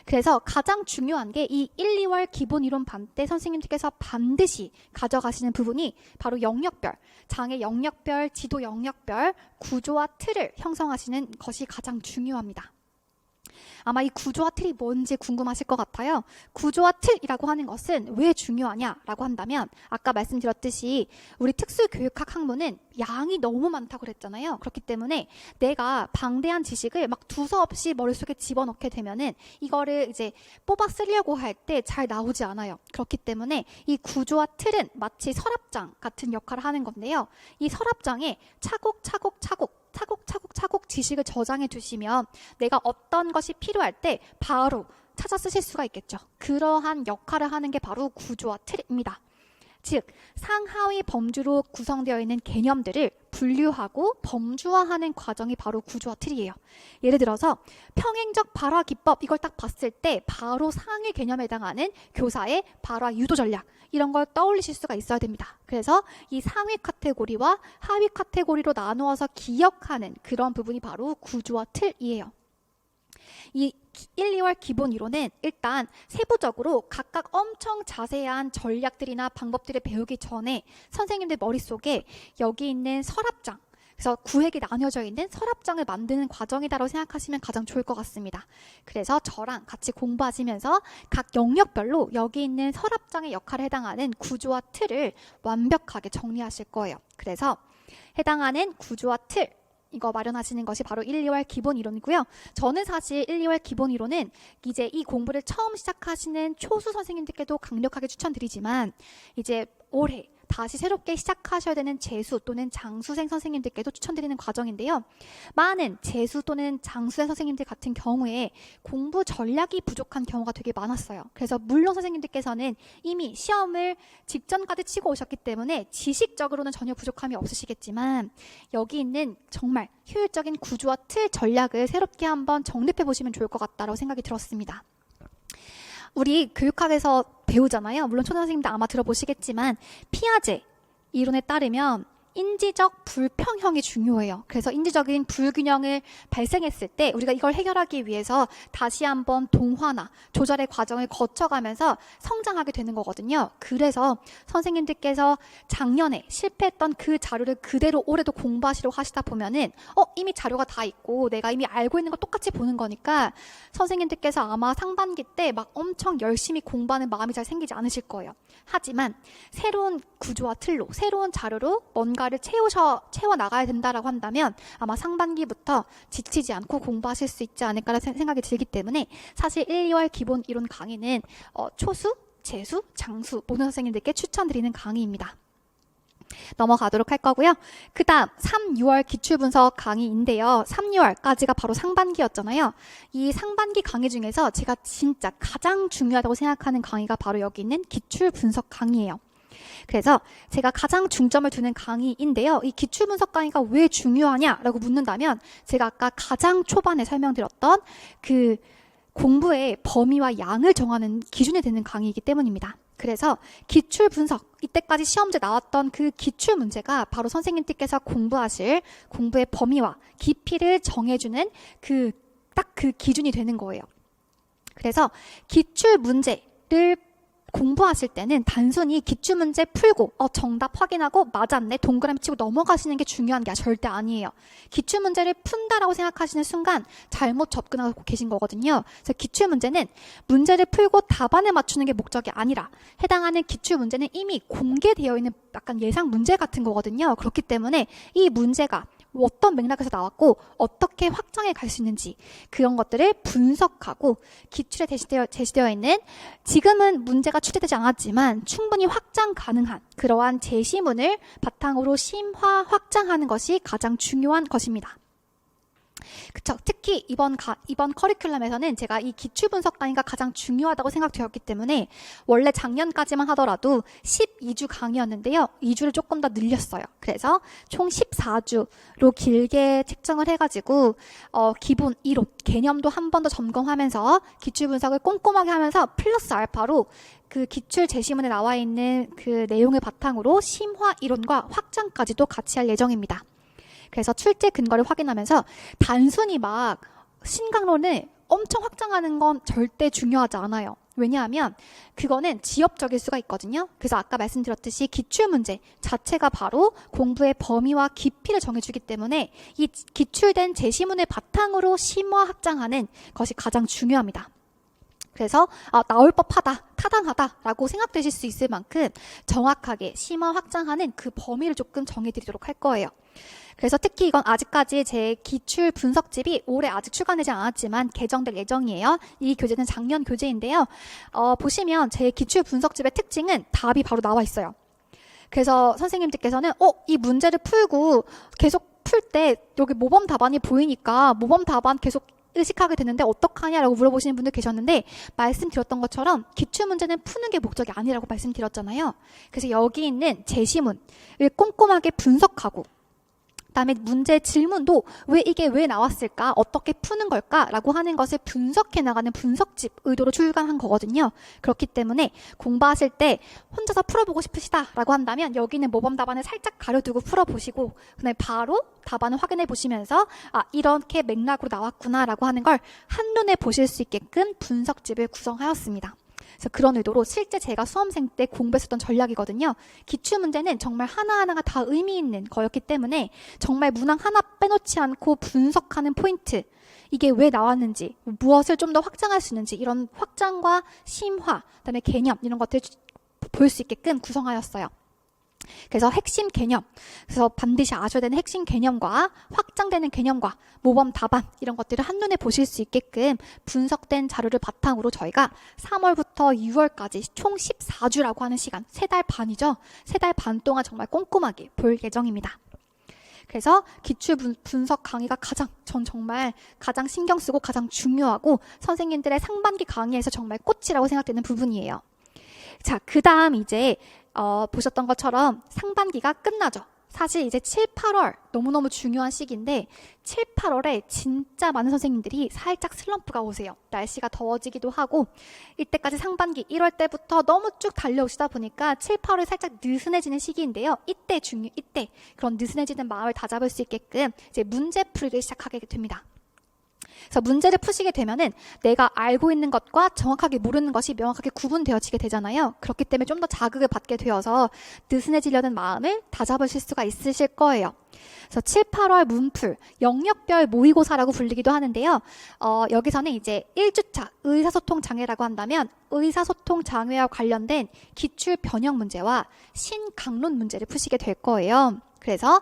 [SPEAKER 1] 그래서 가장 중요한 게 이 1, 2월 기본이론 반 때 선생님들께서 반드시 가져가시는 부분이 바로 영역별, 장애 영역별, 지도 영역별 구조와 틀을 형성하시는 것이 가장 중요합니다. 아마 이 구조와 틀이 뭔지 궁금하실 것 같아요. 구조와 틀이라고 하는 것은 왜 중요하냐라고 한다면 아까 말씀드렸듯이 우리 특수교육학 학문은 양이 너무 많다고 그랬잖아요. 그렇기 때문에 내가 방대한 지식을 막 두서없이 머릿속에 집어넣게 되면은 이거를 이제 뽑아 쓰려고 할 때 잘 나오지 않아요. 그렇기 때문에 이 구조와 틀은 마치 서랍장 같은 역할을 하는 건데요. 이 서랍장에 차곡차곡 지식을 저장해 두시면 내가 어떤 것이 필요할 때 바로 찾아 쓰실 수가 있겠죠. 그러한 역할을 하는 게 바로 구조와 틀입니다. 즉 상하위 범주로 구성되어 있는 개념들을 분류하고 범주화하는 과정이 바로 구조와 틀이에요. 예를 들어서 평행적 발화 기법 이걸 딱 봤을 때 바로 상위 개념에 해당하는 교사의 발화 유도 전략 이런 걸 떠올리실 수가 있어야 됩니다. 그래서 이 상위 카테고리와 하위 카테고리로 나누어서 기억하는 그런 부분이 바로 구조와 틀이에요. 이 1, 2월 기본 이론은 일단 세부적으로 각각 엄청 자세한 전략들이나 방법들을 배우기 전에 선생님들 머릿속에 여기 있는 서랍장, 그래서 구획이 나뉘어져 있는 서랍장을 만드는 과정이다라고 생각하시면 가장 좋을 것 같습니다. 그래서 저랑 같이 공부하시면서 각 영역별로 여기 있는 서랍장의 역할에 해당하는 구조와 틀을 완벽하게 정리하실 거예요. 그래서 해당하는 구조와 틀 이거 마련하시는 것이 바로 1, 2월 기본 이론이고요. 저는 사실 1, 2월 기본 이론은 이제 이 공부를 처음 시작하시는 초수 선생님들께도 강력하게 추천드리지만 이제 올해 다시 새롭게 시작하셔야 되는 재수 또는 장수생 선생님들께도 추천드리는 과정인데요. 많은 재수 또는 장수생 선생님들 같은 경우에 공부 전략이 부족한 경우가 되게 많았어요. 그래서 물론 선생님들께서는 이미 시험을 직전까지 치고 오셨기 때문에 지식적으로는 전혀 부족함이 없으시겠지만 여기 있는 정말 효율적인 구조와 틀 전략을 새롭게 한번 정립해 보시면 좋을 것 같다고 생각이 들었습니다. 우리 교육학에서 배우잖아요. 물론 초등선생님도 아마 들어보시겠지만 피아제 이론에 따르면 인지적 불평형이 중요해요. 그래서 인지적인 불균형을 발생했을 때 우리가 이걸 해결하기 위해서 다시 한번 동화나 조절의 과정을 거쳐가면서 성장하게 되는 거거든요. 그래서 선생님들께서 작년에 실패했던 그 자료를 그대로 올해도 공부하시려고 하시다 보면은 이미 자료가 다 있고 내가 이미 알고 있는 거 똑같이 보는 거니까 선생님들께서 아마 상반기 때 막 엄청 열심히 공부하는 마음이 잘 생기지 않으실 거예요. 하지만 새로운 구조와 틀로 새로운 자료로 뭔가를 채워 나가야 된다라고 한다면 아마 상반기부터 지치지 않고 공부하실 수 있지 않을까라는 생각이 들기 때문에 사실 1, 2월 기본 이론 강의는 초수 재수, 장수 모든 선생님들께 추천드리는 강의입니다. 넘어가도록 할 거고요. 그 다음 3, 6월 기출분석 강의인데요. 3, 6월까지가 바로 상반기였잖아요. 이 상반기 강의 중에서 제가 진짜 가장 중요하다고 생각하는 강의가 바로 여기 있는 기출분석 강의예요. 그래서 제가 가장 중점을 두는 강의인데요. 이 기출분석 강의가 왜 중요하냐라고 묻는다면 제가 아까 가장 초반에 설명드렸던 그 공부의 범위와 양을 정하는 기준이 되는 강의이기 때문입니다. 그래서 기출 분석, 이때까지 시험지에 나왔던 그 기출 문제가 바로 선생님들께서 공부하실 공부의 범위와 깊이를 정해주는 딱 그 기준이 되는 거예요. 그래서 기출 문제를 공부하실 때는 단순히 기출문제 풀고 정답 확인하고 맞았네 동그라미 치고 넘어가시는 게 중요한 게 절대 아니에요. 기출문제를 푼다라고 생각하시는 순간 잘못 접근하고 계신 거거든요. 그래서 기출문제는 문제를 풀고 답안을 맞추는 게 목적이 아니라 해당하는 기출문제는 이미 공개되어 있는 약간 예상 문제 같은 거거든요. 그렇기 때문에 이 문제가 어떤 맥락에서 나왔고 어떻게 확장해 갈 수 있는지 그런 것들을 분석하고 기출에 제시되어 있는 지금은 문제가 출제되지 않았지만 충분히 확장 가능한 그러한 제시문을 바탕으로 심화 확장하는 것이 가장 중요한 것입니다. 그쵸. 특히 이번 커리큘럼에서는 제가 이 기출분석 강의가 가장 중요하다고 생각되었기 때문에 원래 작년까지만 하더라도 12주 강의였는데요. 2주를 조금 더 늘렸어요. 그래서 총 14주로 길게 책정을 해가지고 기본 이론, 개념도 한 번 더 점검하면서 기출분석을 꼼꼼하게 하면서 플러스 알파로 그 기출 제시문에 나와 있는 그 내용을 바탕으로 심화 이론과 확장까지도 같이 할 예정입니다. 그래서 출제 근거를 확인하면서 단순히 막 신강론을 엄청 확장하는 건 절대 중요하지 않아요. 왜냐하면 그거는 지엽적일 수가 있거든요. 그래서 아까 말씀드렸듯이 기출문제 자체가 바로 공부의 범위와 깊이를 정해주기 때문에 이 기출된 제시문을 바탕으로 심화 확장하는 것이 가장 중요합니다. 그래서 나올 법하다, 타당하다라고 생각되실 수 있을 만큼 정확하게 심화 확장하는 그 범위를 조금 정해드리도록 할 거예요. 그래서 특히 이건 아직까지 제 기출 분석집이 올해 아직 출간되지 않았지만 개정될 예정이에요. 이 교재는 작년 교재인데요. 보시면 제 기출 분석집의 특징은 답이 바로 나와 있어요. 그래서 선생님들께서는 이 문제를 풀고 계속 풀 때 여기 모범 답안이 보이니까 모범 답안 계속 의식하게 되는데 어떡하냐라고 물어보시는 분들 계셨는데 말씀드렸던 것처럼 기출문제는 푸는 게 목적이 아니라고 말씀드렸잖아요. 그래서 여기 있는 제시문을 꼼꼼하게 분석하고 그다음에 문제 질문도 이게 왜 나왔을까? 어떻게 푸는 걸까? 라고 하는 것을 분석해 나가는 분석집 의도로 출간한 거거든요. 그렇기 때문에 공부하실 때 혼자서 풀어보고 싶으시다 라고 한다면 여기는 모범 답안을 살짝 가려두고 풀어보시고 그다음에 바로 답안을 확인해 보시면서 이렇게 맥락으로 나왔구나 라고 하는 걸 한눈에 보실 수 있게끔 분석집을 구성하였습니다. 그래서 그런 의도로 실제 제가 수험생 때 공부했었던 전략이거든요. 기출문제는 정말 하나하나가 다 의미 있는 거였기 때문에 정말 문항 하나 빼놓지 않고 분석하는 포인트, 이게 왜 나왔는지, 무엇을 좀 더 확장할 수 있는지 이런 확장과 심화, 그다음에 개념 이런 것들을 볼 수 있게끔 구성하였어요. 그래서 핵심 개념, 그래서 반드시 아셔야 되는 핵심 개념과 확장되는 개념과 모범 답안 이런 것들을 한눈에 보실 수 있게끔 분석된 자료를 바탕으로 저희가 3월부터 6월까지 총 14주라고 하는 시간, 3달 반이죠. 3달 반 동안 정말 꼼꼼하게 볼 예정입니다. 그래서 기출 분석 강의가 전 정말 가장 신경 쓰고 가장 중요하고 선생님들의 상반기 강의에서 정말 꽃이라고 생각되는 부분이에요. 자, 그 다음 이제 보셨던 것처럼 상반기가 끝나죠. 사실 이제 7, 8월 너무너무 중요한 시기인데 7, 8월에 진짜 많은 선생님들이 살짝 슬럼프가 오세요. 날씨가 더워지기도 하고 이때까지 상반기 1월 때부터 너무 쭉 달려오시다 보니까 7, 8월에 살짝 느슨해지는 시기인데요. 이때 그런 느슨해지는 마음을 다잡을 수 있게끔 이제 문제풀이를 시작하게 됩니다. 그래서 문제를 푸시게 되면은 내가 알고 있는 것과 정확하게 모르는 것이 명확하게 구분되어지게 되잖아요. 그렇기 때문에 좀 더 자극을 받게 되어서 느슨해지려는 마음을 다잡으실 수가 있으실 거예요. 그래서 7, 8월 문풀, 영역별 모의고사라고 불리기도 하는데요. 여기서는 이제 1주차 의사소통 장애라고 한다면 의사소통 장애와 관련된 기출 변형 문제와 신강론 문제를 푸시게 될 거예요. 그래서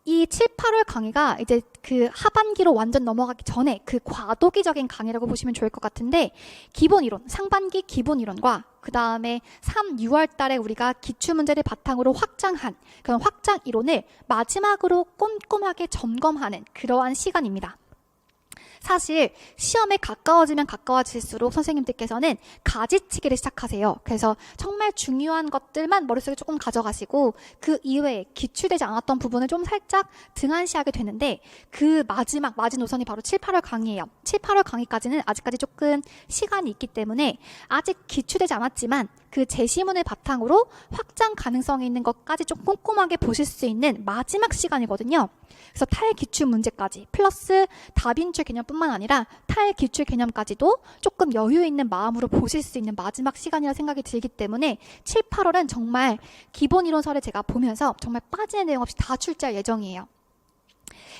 [SPEAKER 1] 이 7, 8월 강의가 이제 그 하반기로 완전 넘어가기 전에 그 과도기적인 강의라고 보시면 좋을 것 같은데, 기본 이론, 상반기 기본 이론과 그 다음에 3, 6월 달에 우리가 기출문제를 바탕으로 확장한 그런 확장 이론을 마지막으로 꼼꼼하게 점검하는 그러한 시간입니다. 사실 시험에 가까워지면 가까워질수록 선생님들께서는 가지치기를 시작하세요. 그래서 정말 중요한 것들만 머릿속에 조금 가져가시고 그 이외에 기출되지 않았던 부분을 좀 살짝 등한시하게 되는데, 그 마지노선이 바로 7, 8월 강의예요. 7, 8월 강의까지는 아직까지 조금 시간이 있기 때문에 아직 기출되지 않았지만 그 제시문을 바탕으로 확장 가능성이 있는 것까지 좀 꼼꼼하게 보실 수 있는 마지막 시간이거든요. 그래서 탈기출 문제까지 플러스 다빈출 개념뿐만 아니라 탈기출 개념까지도 조금 여유 있는 마음으로 보실 수 있는 마지막 시간이라 생각이 들기 때문에 7, 8월은 정말 기본 이론서를 제가 보면서 정말 빠지는 내용 없이 다 출제할 예정이에요.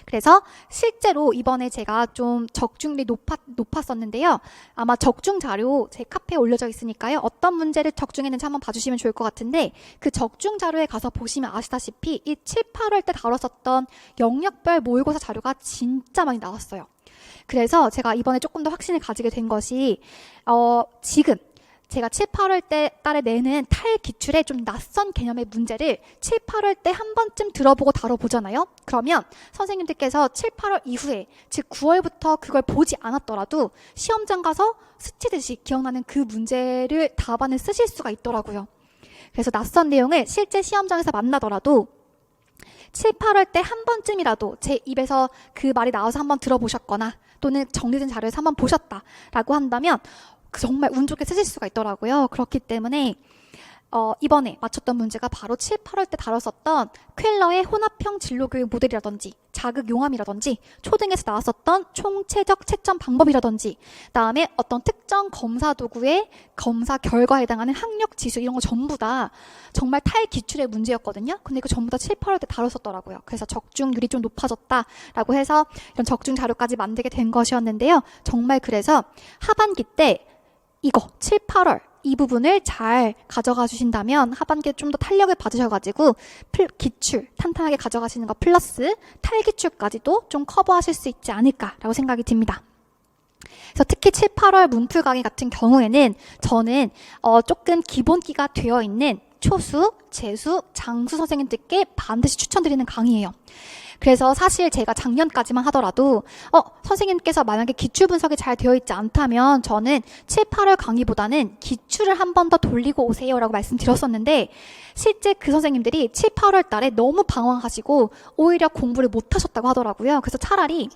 [SPEAKER 1] 그래서 실제로 이번에 제가 좀 적중률이 높았었는데요. 아마 적중 자료 제 카페에 올려져 있으니까요. 어떤 문제를 적중했는지 한번 봐주시면 좋을 것 같은데, 그 적중 자료에 가서 보시면 아시다시피 이 7, 8월 때 다뤘었던 영역별 모의고사 자료가 진짜 많이 나왔어요. 그래서 제가 이번에 조금 더 확신을 가지게 된 것이 지금 제가 7, 8월 달에 내는 탈기출의 좀 낯선 개념의 문제를 7, 8월 때 한 번쯤 들어보고 다뤄보잖아요. 그러면 선생님들께서 7, 8월 이후에, 즉 9월부터 그걸 보지 않았더라도 시험장 가서 스치듯이 기억나는 그 문제를 답안을 쓰실 수가 있더라고요. 그래서 낯선 내용을 실제 시험장에서 만나더라도 7, 8월 때 한 번쯤이라도 제 입에서 그 말이 나와서 한번 들어보셨거나 또는 정리된 자료에서 한번 보셨다라고 한다면 정말 운 좋게 쓰실 수가 있더라고요. 그렇기 때문에 이번에 맞췄던 문제가 바로 7, 8월 때 다뤘었던 퀼러의 혼합형 진로교육 모델이라든지 자극용암이라든지 초등에서 나왔었던 총체적 채점 방법이라든지 다음에 어떤 특정 검사 도구의 검사 결과에 해당하는 학력 지수 이런 거 전부 다 정말 탈기출의 문제였거든요. 근데 이거 전부 다 7, 8월 때 다뤘었더라고요. 그래서 적중률이 좀 높아졌다라고 해서 이런 적중 자료까지 만들게 된 것이었는데요. 정말 그래서 하반기 때 이거 7, 8월 이 부분을 잘 가져가 주신다면 하반기에 좀 더 탄력을 받으셔가지고 기출 탄탄하게 가져가시는 거 플러스 탈기출까지도 좀 커버하실 수 있지 않을까라고 생각이 듭니다. 그래서 특히 7, 8월 문풀 강의 같은 경우에는 저는 조금 기본기가 되어 있는 초수, 재수, 장수 선생님들께 반드시 추천드리는 강의예요. 그래서 사실 제가 작년까지만 하더라도 선생님께서 만약에 기출 분석이 잘 되어 있지 않다면 저는 7, 8월 강의보다는 기출을 한 번 더 돌리고 오세요 라고 말씀드렸었는데, 실제 그 선생님들이 7, 8월 달에 너무 방황하시고 오히려 공부를 못 하셨다고 하더라고요. 그래서 차라리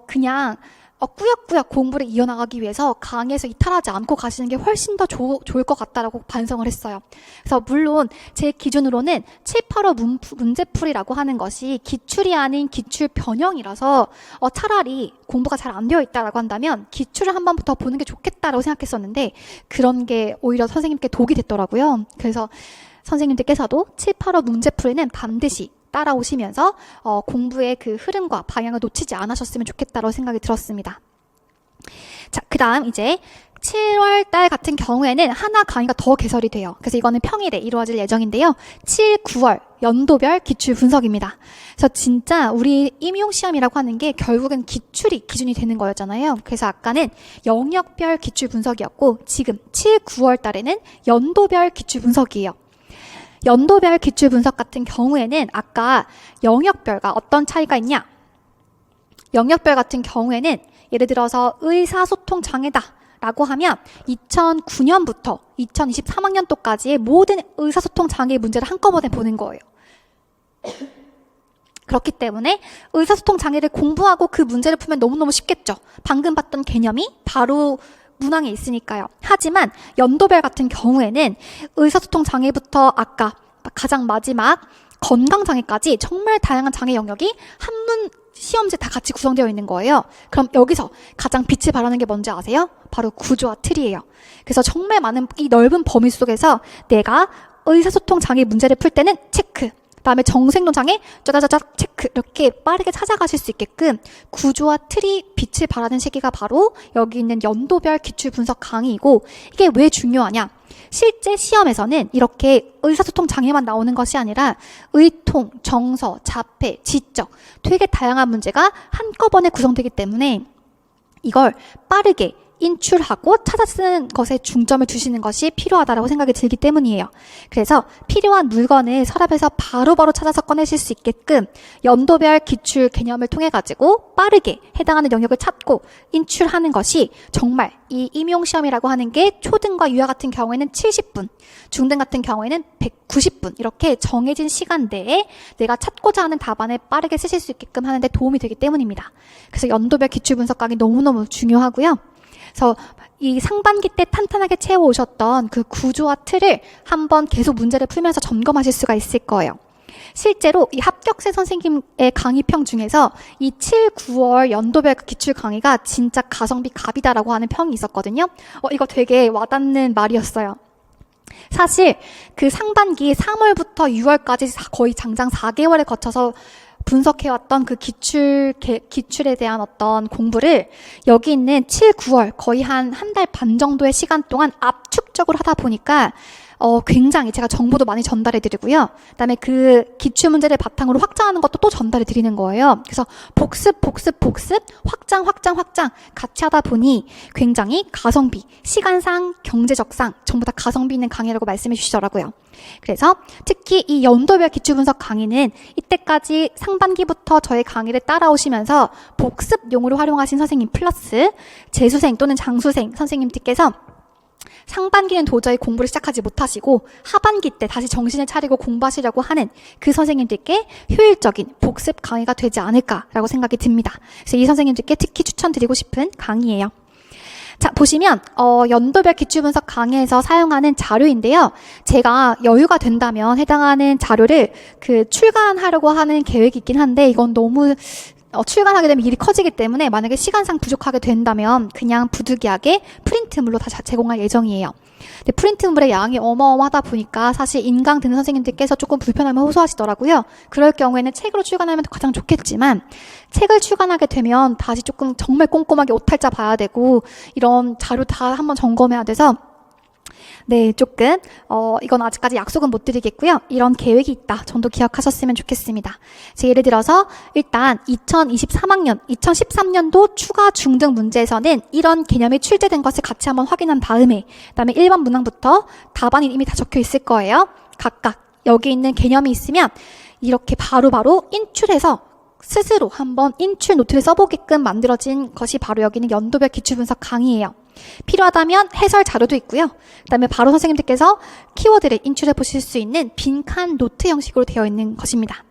[SPEAKER 1] 그냥 꾸역꾸역 공부를 이어나가기 위해서 강의에서 이탈하지 않고 가시는 게 훨씬 더 좋을 것 같다라고 반성을 했어요. 그래서 물론 제 기준으로는 7, 8월 문제풀이라고 하는 것이 기출이 아닌 기출 변형이라서 차라리 공부가 잘 안 되어 있다라고 한다면 기출을 한 번부터 보는 게 좋겠다라고 생각했었는데, 그런 게 오히려 선생님께 독이 됐더라고요. 그래서 선생님들께서도 7, 8월 문제풀이는 반드시 따라오시면서 공부의 그 흐름과 방향을 놓치지 않으셨으면 좋겠다고 생각이 들었습니다. 자, 그 다음 이제 7월 달 같은 경우에는 하나 강의가 더 개설이 돼요. 그래서 이거는 평일에 이루어질 예정인데요. 7, 9월 연도별 기출 분석입니다. 그래서 진짜 우리 임용시험이라고 하는 게 결국은 기출이 기준이 되는 거였잖아요. 그래서 아까는 영역별 기출 분석이었고 지금 7, 9월 달에는 연도별 기출 분석이에요. 연도별 기출 분석 같은 경우에는 아까 영역별과 어떤 차이가 있냐? 영역별 같은 경우에는 예를 들어서 의사소통 장애다 라고 하면 2009년부터 2023학년도까지의 모든 의사소통 장애 문제를 한꺼번에 보는 거예요. 그렇기 때문에 의사소통 장애를 공부하고 그 문제를 풀면 너무너무 쉽겠죠. 방금 봤던 개념이 바로 문항에 있으니까요. 하지만 연도별 같은 경우에는 의사소통 장애부터 아까 가장 마지막 건강장애까지 정말 다양한 장애 영역이 한문 시험지 다 같이 구성되어 있는 거예요. 그럼 여기서 가장 빛을 발하는 게 뭔지 아세요? 바로 구조와 틀이에요. 그래서 정말 많은 이 넓은 범위 속에서 내가 의사소통 장애 문제를 풀 때는 체크, 그다음에 정생노장에 짜자자작 체크 이렇게 빠르게 찾아가실 수 있게끔 구조와 틀이 빛을 발하는 시기가 바로 여기 있는 연도별 기출 분석 강의이고, 이게 왜 중요하냐? 실제 시험에서는 이렇게 의사소통 장애만 나오는 것이 아니라 의통, 정서, 자폐, 지적 되게 다양한 문제가 한꺼번에 구성되기 때문에 이걸 빠르게 인출하고 찾아 쓰는 것에 중점을 두시는 것이 필요하다고 생각이 들기 때문이에요. 그래서 필요한 물건을 서랍에서 바로바로 찾아서 꺼내실 수 있게끔 연도별 기출 개념을 통해 가지고 빠르게 해당하는 영역을 찾고 인출하는 것이 정말 이 임용시험이라고 하는 게 초등과 유아 같은 경우에는 70분, 중등 같은 경우에는 190분 이렇게 정해진 시간대에 내가 찾고자 하는 답안을 빠르게 쓰실 수 있게끔 하는 데 도움이 되기 때문입니다. 그래서 연도별 기출 분석 강의 너무너무 중요하고요. 그래서 이 상반기 때 탄탄하게 채워오셨던 그 구조와 틀을 한번 계속 문제를 풀면서 점검하실 수가 있을 거예요. 실제로 이 합격세 선생님의 강의평 중에서 이 7, 9월 연도별 기출 강의가 진짜 가성비 갑이다라고 하는 평이 있었거든요. 이거 되게 와닿는 말이었어요. 사실 그 상반기 3월부터 6월까지 거의 장장 4개월에 거쳐서 분석해왔던 그 기출에 대한 어떤 공부를 여기 있는 7, 9월 거의 한 달 반 정도의 시간 동안 압축적으로 하다 보니까 굉장히 제가 정보도 많이 전달해 드리고요. 그다음에 그 기출 문제를 바탕으로 확장하는 것도 또 전달해 드리는 거예요. 그래서 복습, 확장 같이 하다 보니 굉장히 가성비, 시간상, 경제적상 전부 다 가성비 있는 강의라고 말씀해 주시더라고요. 그래서 특히 이 연도별 기출 분석 강의는 이때까지 상반기부터 저의 강의를 따라오시면서 복습용으로 활용하신 선생님 플러스 재수생 또는 장수생 선생님들께서 상반기는 도저히 공부를 시작하지 못하시고 하반기 때 다시 정신을 차리고 공부하시려고 하는 그 선생님들께 효율적인 복습 강의가 되지 않을까라고 생각이 듭니다. 그래서 이 선생님들께 특히 추천드리고 싶은 강의예요. 자, 보시면 연도별 기출분석 강의에서 사용하는 자료인데요. 제가 여유가 된다면 해당하는 자료를 출간하려고 하는 계획이 있긴 한데 이건 너무 출간하게 되면 일이 커지기 때문에 만약에 시간상 부족하게 된다면 그냥 부득이하게 프린트물로 다 제공할 예정이에요. 근데 프린트물의 양이 어마어마하다 보니까 사실 인강 듣는 선생님들께서 조금 불편함을 호소하시더라고요. 그럴 경우에는 책으로 출간하면 가장 좋겠지만 책을 출간하게 되면 다시 조금 정말 꼼꼼하게 오탈자 봐야 되고 이런 자료 다 한번 점검해야 돼서 네, 조금 이건 아직까지 약속은 못 드리겠고요. 이런 계획이 있다 정도 기억하셨으면 좋겠습니다. 예를 들어서 일단 2023학년, 2013년도 추가 중등 문제에서는 이런 개념이 출제된 것을 같이 한번 확인한 다음에 그다음에 1번 문항부터 답안이 이미 다 적혀 있을 거예요. 각각 여기 있는 개념이 있으면 이렇게 바로바로 인출해서 스스로 한번 인출 노트를 써보게끔 만들어진 것이 바로 여기는 연도별 기출분석 강의예요. 필요하다면 해설 자료도 있고요. 그다음에 바로 선생님들께서 키워드를 인출해 보실 수 있는 빈칸 노트 형식으로 되어 있는 것입니다.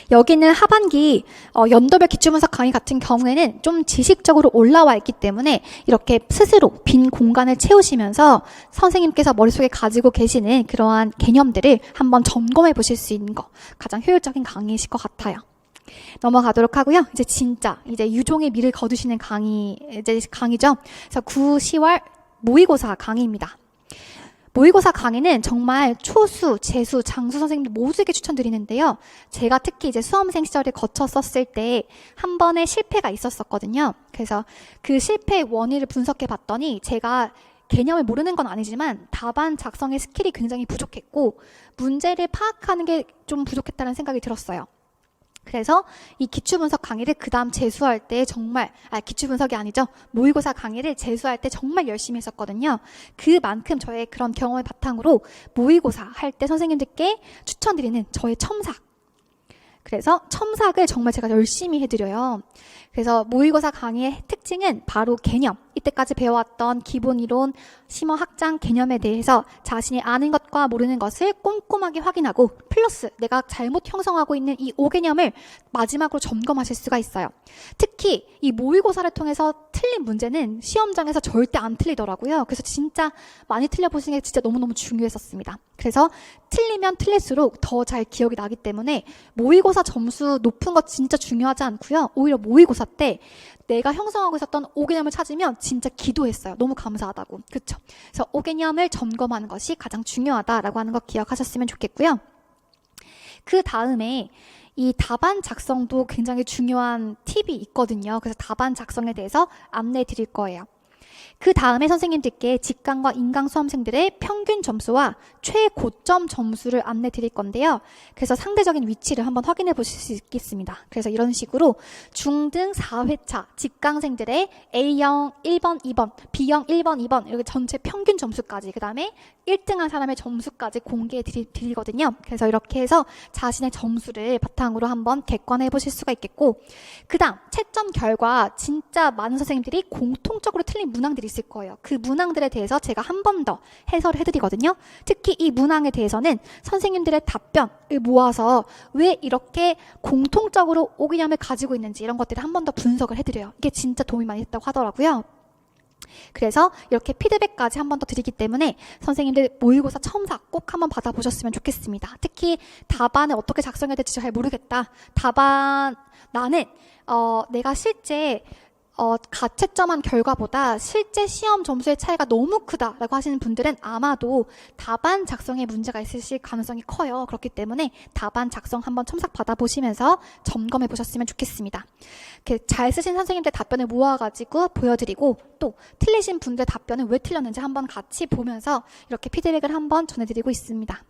[SPEAKER 1] 여기는 하반기 연도별 기출분석 강의 같은 경우에는 좀 지식적으로 올라와 있기 때문에 이렇게 스스로 빈 공간을 채우시면서 선생님께서 머릿속에 가지고 계시는 그러한 개념들을 한번 점검해 보실 수 있는 거 가장 효율적인 강의이실 것 같아요. 넘어가도록 하고요. 이제 유종의 미를 거두시는 강의죠. 그래서 9, 10월 모의고사 강의입니다. 모의고사 강의는 정말 초수, 재수, 장수 선생님들 모두에게 추천드리는데요. 제가 특히 이제 수험생 시절을 거쳤었을 때 한 번의 실패가 있었었거든요. 그래서 그 실패의 원인을 분석해 봤더니 제가 개념을 모르는 건 아니지만 답안 작성의 스킬이 굉장히 부족했고 문제를 파악하는 게 좀 부족했다는 생각이 들었어요. 그래서 이 기출분석 강의를 그 다음 재수할 때 정말 기출분석이 아니죠. 모의고사 강의를 재수할 때 정말 열심히 했었거든요. 그만큼 저의 그런 경험을 바탕으로 모의고사 할 때 선생님들께 추천드리는 저의 첨삭. 그래서 첨삭을 정말 제가 열심히 해드려요. 그래서 모의고사 강의의 특징은 바로 개념, 이때까지 배워왔던 기본 이론, 심화 확장 개념에 대해서 자신이 아는 것과 모르는 것을 꼼꼼하게 확인하고 플러스 내가 잘못 형성하고 있는 이 5개념을 마지막으로 점검하실 수가 있어요. 특히 이 모의고사를 통해서 틀린 문제는 시험장에서 절대 안 틀리더라고요. 그래서 진짜 많이 틀려보시는 게 진짜 너무너무 중요했었습니다. 그래서 틀리면 틀릴수록 더 잘 기억이 나기 때문에 모의고사 점수 높은 거 진짜 중요하지 않고요. 오히려 모의고사 때 내가 형성하고 있었던 5개념을 찾으면 진짜 기도했어요. 너무 감사하다고. 그렇죠? 그래서 5개념을 점검하는 것이 가장 중요하다라고 하는 거 기억하셨으면 좋겠고요. 그 다음에 이 답안 작성도 굉장히 중요한 팁이 있거든요. 그래서 답안 작성에 대해서 안내해 드릴 거예요. 그 다음에 선생님들께 직강과 인강 수험생들의 평균 점수와 최고점 점수를 안내 드릴 건데요. 그래서 상대적인 위치를 한번 확인해 보실 수 있겠습니다. 그래서 이런 식으로 중등 4회차 직강생들의 A형 1번, 2번, B형 1번, 2번 이렇게 전체 평균 점수까지, 그 다음에 1등한 사람의 점수까지 공개해 드리거든요. 그래서 이렇게 해서 자신의 점수를 바탕으로 한번 객관해 보실 수가 있겠고, 그 다음 채점 결과 진짜 많은 선생님들이 공통적으로 틀린 문항들이 있을 거예요. 그 문항들에 대해서 제가 한 번 더 해설을 해드리거든요. 특히 이 문항에 대해서는 선생님들의 답변을 모아서 왜 이렇게 공통적으로 오기념을 가지고 있는지 이런 것들을 한 번 더 분석을 해드려요. 이게 진짜 도움이 많이 됐다고 하더라고요. 그래서 이렇게 피드백까지 한 번 더 드리기 때문에 선생님들 모의고사 첨사 꼭 한번 받아보셨으면 좋겠습니다. 특히 답안을 어떻게 작성해야 될지 잘 모르겠다. 답안 나는 내가 실제 가채점한 결과보다 실제 시험 점수의 차이가 너무 크다라고 하시는 분들은 아마도 답안 작성에 문제가 있으실 가능성이 커요. 그렇기 때문에 답안 작성 한번 첨삭 받아보시면서 점검해 보셨으면 좋겠습니다. 이렇게 잘 쓰신 선생님들 답변을 모아가지고 보여드리고, 또 틀리신 분들의 답변은 왜 틀렸는지 한번 같이 보면서 이렇게 피드백을 한번 전해드리고 있습니다.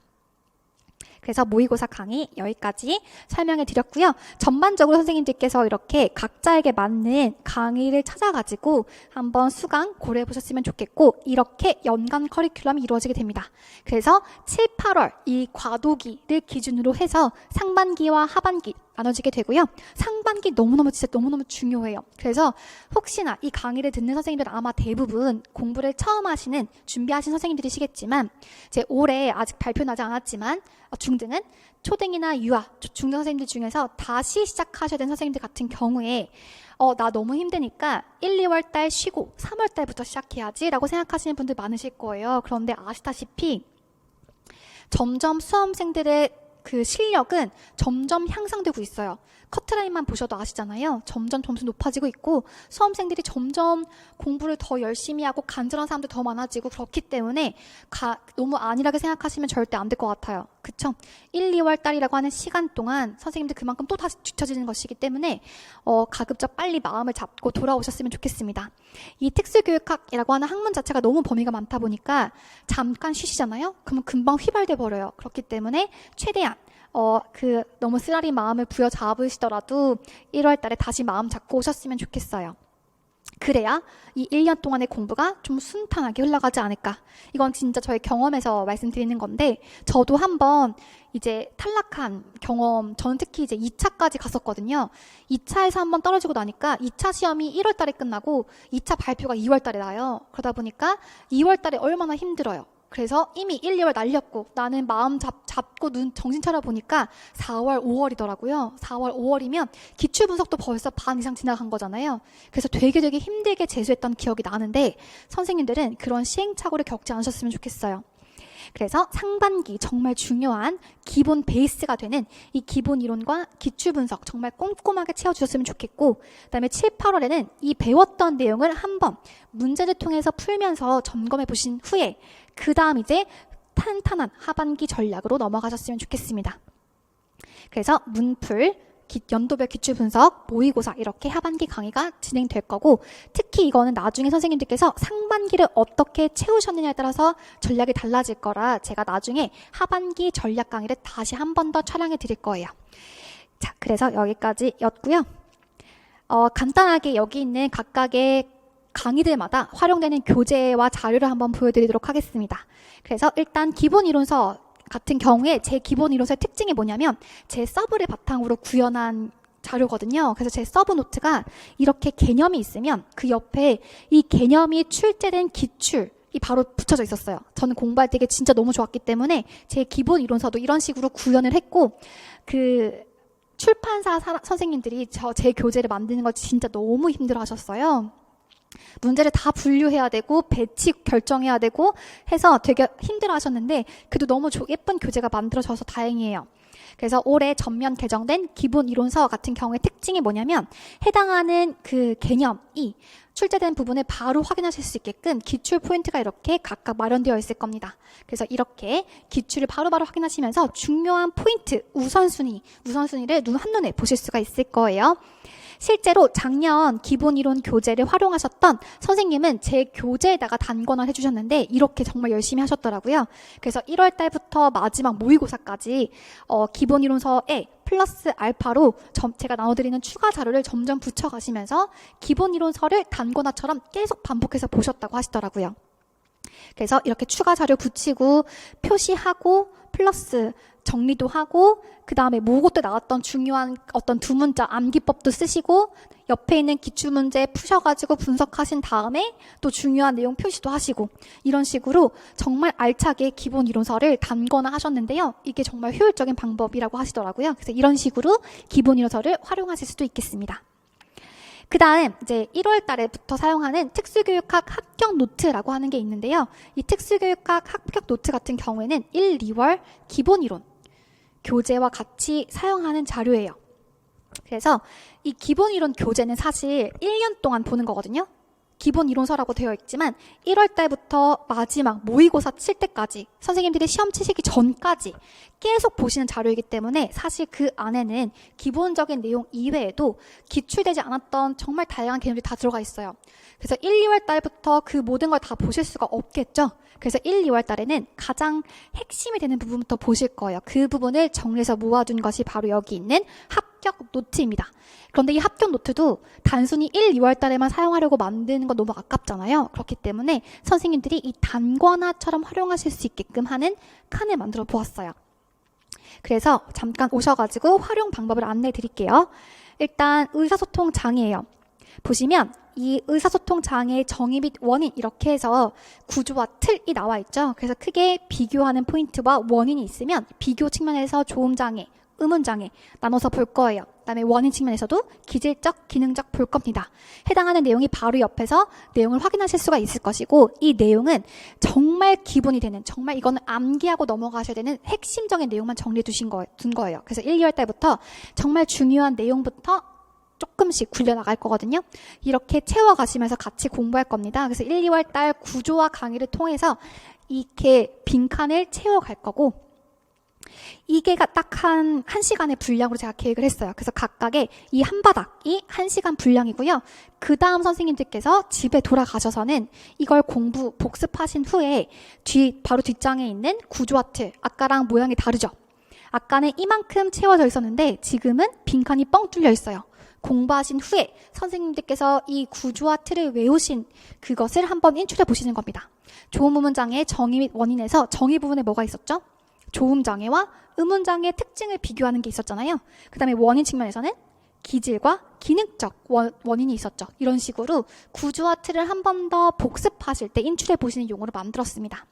[SPEAKER 1] 그래서 모의고사 강의 여기까지 설명해 드렸고요. 전반적으로 선생님들께서 이렇게 각자에게 맞는 강의를 찾아가지고 한번 수강 고려해 보셨으면 좋겠고, 이렇게 연간 커리큘럼이 이루어지게 됩니다. 그래서 7, 8월 이 과도기를 기준으로 해서 상반기와 하반기 나눠지게 되고요. 상반기 진짜 너무너무 중요해요. 그래서 혹시나 이 강의를 듣는 선생님들은 아마 대부분 공부를 처음 하시는 준비하신 선생님들이시겠지만, 이제 올해 아직 발표 나지 않았지만 중등은 초등이나 유아, 중등 선생님들 중에서 다시 시작하셔야 되는 선생님들 같은 경우에 나 너무 힘드니까 1, 2월 달 쉬고 3월 달부터 시작해야지 라고 생각하시는 분들 많으실 거예요. 그런데 아시다시피 점점 수험생들의 그 실력은 점점 향상되고 있어요. 커트라인만 보셔도 아시잖아요. 점점 점수 높아지고 있고 수험생들이 점점 공부를 더 열심히 하고 간절한 사람들 더 많아지고, 그렇기 때문에 너무 안일하게 생각하시면 절대 안 될 것 같아요. 그쵸? 1, 2월 달이라고 하는 시간 동안 선생님들 그만큼 또 다시 뒤처지는 것이기 때문에 가급적 빨리 마음을 잡고 돌아오셨으면 좋겠습니다. 이 특수교육학이라고 하는 학문 자체가 너무 범위가 많다 보니까 잠깐 쉬시잖아요? 그러면 금방 휘발돼 버려요. 그렇기 때문에 최대한 너무 쓰라린 마음을 부여잡으시더라도 1월 달에 다시 마음 잡고 오셨으면 좋겠어요. 그래야 이 1년 동안의 공부가 좀 순탄하게 흘러가지 않을까. 이건 진짜 저의 경험에서 말씀드리는 건데, 저도 한번 이제 탈락한 경험, 저는 특히 이제 2차까지 갔었거든요. 2차에서 한번 떨어지고 나니까 2차 시험이 1월 달에 끝나고 2차 발표가 2월 달에 나요. 그러다 보니까 2월 달에 얼마나 힘들어요. 그래서 이미 1, 2월 날렸고 나는 마음 잡고 정신 차려보니까 4월, 5월이더라고요. 4월, 5월이면 기출 분석도 벌써 반 이상 지나간 거잖아요. 그래서 되게 힘들게 재수했던 기억이 나는데, 선생님들은 그런 시행착오를 겪지 않으셨으면 좋겠어요. 그래서 상반기 정말 중요한 기본 베이스가 되는 이 기본 이론과 기출 분석 정말 꼼꼼하게 채워주셨으면 좋겠고, 그다음에 7, 8월에는 이 배웠던 내용을 한번 문제를 통해서 풀면서 점검해 보신 후에 그 다음 이제 탄탄한 하반기 전략으로 넘어가셨으면 좋겠습니다. 그래서 문풀, 연도별 기출 분석, 모의고사 이렇게 하반기 강의가 진행될 거고, 특히 이거는 나중에 선생님들께서 상반기를 어떻게 채우셨느냐에 따라서 전략이 달라질 거라 제가 나중에 하반기 전략 강의를 다시 한 번 더 촬영해 드릴 거예요. 자, 그래서 여기까지였고요. 간단하게 여기 있는 각각의 강의들마다 활용되는 교재와 자료를 한번 보여드리도록 하겠습니다. 그래서 일단 기본 이론서 같은 경우에 제 기본 이론서의 특징이 뭐냐면 제 서브를 바탕으로 구현한 자료거든요. 그래서 제 서브 노트가 이렇게 개념이 있으면 그 옆에 이 개념이 출제된 기출이 바로 붙여져 있었어요. 저는 공부할 때 이게 진짜 너무 좋았기 때문에 제 기본 이론서도 이런 식으로 구현을 했고, 그 출판사 선생님들이 제 교재를 만드는 걸 진짜 너무 힘들어 하셨어요. 문제를 다 분류해야 되고 배치 결정해야 되고 해서 되게 힘들어 하셨는데, 그래도 너무 예쁜 교재가 만들어져서 다행이에요. 그래서 올해 전면 개정된 기본 이론서 같은 경우의 특징이 뭐냐면 해당하는 그 개념이 출제된 부분을 바로 확인하실 수 있게끔 기출 포인트가 이렇게 각각 마련되어 있을 겁니다. 그래서 이렇게 기출을 바로바로 확인하시면서 중요한 포인트, 우선순위를 눈 한눈에 보실 수가 있을 거예요. 실제로 작년 기본이론 교재를 활용하셨던 선생님은 제 교재에다가 단권을 해주셨는데 이렇게 정말 열심히 하셨더라고요. 그래서 1월 달부터 마지막 모의고사까지 기본이론서에 플러스 알파로 제가 나눠드리는 추가 자료를 점점 붙여가시면서 기본이론서를 단권화처럼 계속 반복해서 보셨다고 하시더라고요. 그래서 이렇게 추가 자료 붙이고 표시하고 플러스 정리도 하고 그 다음에 모의고사 때 나왔던 중요한 어떤 두 문자 암기법도 쓰시고 옆에 있는 기출문제 푸셔가지고 분석하신 다음에 또 중요한 내용 표시도 하시고 이런 식으로 정말 알차게 기본 이론서를 단권화 하셨는데요. 이게 정말 효율적인 방법이라고 하시더라고요. 그래서 이런 식으로 기본 이론서를 활용하실 수도 있겠습니다. 그 다음 이제 1월 달에부터 사용하는 특수교육학 합격 노트라고 하는 게 있는데요. 이 특수교육학 합격 노트 같은 경우에는 1, 2월 기본이론 교재와 같이 사용하는 자료예요. 그래서 이 기본이론 교재는 사실 1년 동안 보는 거거든요. 기본 이론서라고 되어 있지만 1월 달부터 마지막 모의고사 칠 때까지 선생님들이 시험 치시기 전까지 계속 보시는 자료이기 때문에 사실 그 안에는 기본적인 내용 이외에도 기출되지 않았던 정말 다양한 개념들이 다 들어가 있어요. 그래서 1, 2월 달부터 그 모든 걸 다 보실 수가 없겠죠. 그래서 1, 2월 달에는 가장 핵심이 되는 부분부터 보실 거예요. 그 부분을 정리해서 모아둔 것이 바로 여기 있는 합격 노트입니다. 그런데 이 합격 노트도 단순히 1, 2월 달에만 사용하려고 만드는 건 너무 아깝잖아요. 그렇기 때문에 선생님들이 이 단권화처럼 활용하실 수 있게끔 하는 칸을 만들어 보았어요. 그래서 잠깐 오셔가지고 활용 방법을 안내해 드릴게요. 일단 의사소통 장애예요. 보시면 이 의사소통 장애의 정의 및 원인 이렇게 해서 구조와 틀이 나와 있죠. 그래서 크게 비교하는 포인트와 원인이 있으면 비교 측면에서 조음 장애, 의문 장애 나눠서 볼 거예요. 그다음에 원인 측면에서도 기질적, 기능적 볼 겁니다. 해당하는 내용이 바로 옆에서 내용을 확인하실 수가 있을 것이고 이 내용은 정말 기본이 되는 정말 이거는 암기하고 넘어가셔야 되는 핵심적인 내용만 정리해 둔 거예요. 그래서 1, 2월 달부터 정말 중요한 내용부터 조금씩 굴려나갈 거거든요. 이렇게 채워가시면서 같이 공부할 겁니다. 그래서 1, 2월 달 구조와 강의를 통해서 이렇게 빈칸을 채워갈 거고 이게 딱 한 시간의 분량으로 제가 계획을 했어요. 그래서 각각의 이 한 바닥이 1시간 분량이고요. 그 다음 선생님들께서 집에 돌아가셔서는 이걸 복습하신 후에 바로 뒷장에 있는 구조와 틀, 아까랑 모양이 다르죠? 아까는 이만큼 채워져 있었는데 지금은 빈칸이 뻥 뚫려 있어요. 공부하신 후에 선생님들께서 이 구조와 틀을 외우신 그것을 한번 인출해 보시는 겁니다. 조음 의문 장애의 정의 및 원인에서 정의 부분에 뭐가 있었죠? 조음 장애와 의문 장애의 특징을 비교하는 게 있었잖아요. 그 다음에 원인 측면에서는 기질과 기능적 원인이 있었죠. 이런 식으로 구조와 틀을 한 번 더 복습하실 때 인출해 보시는 용어로 만들었습니다.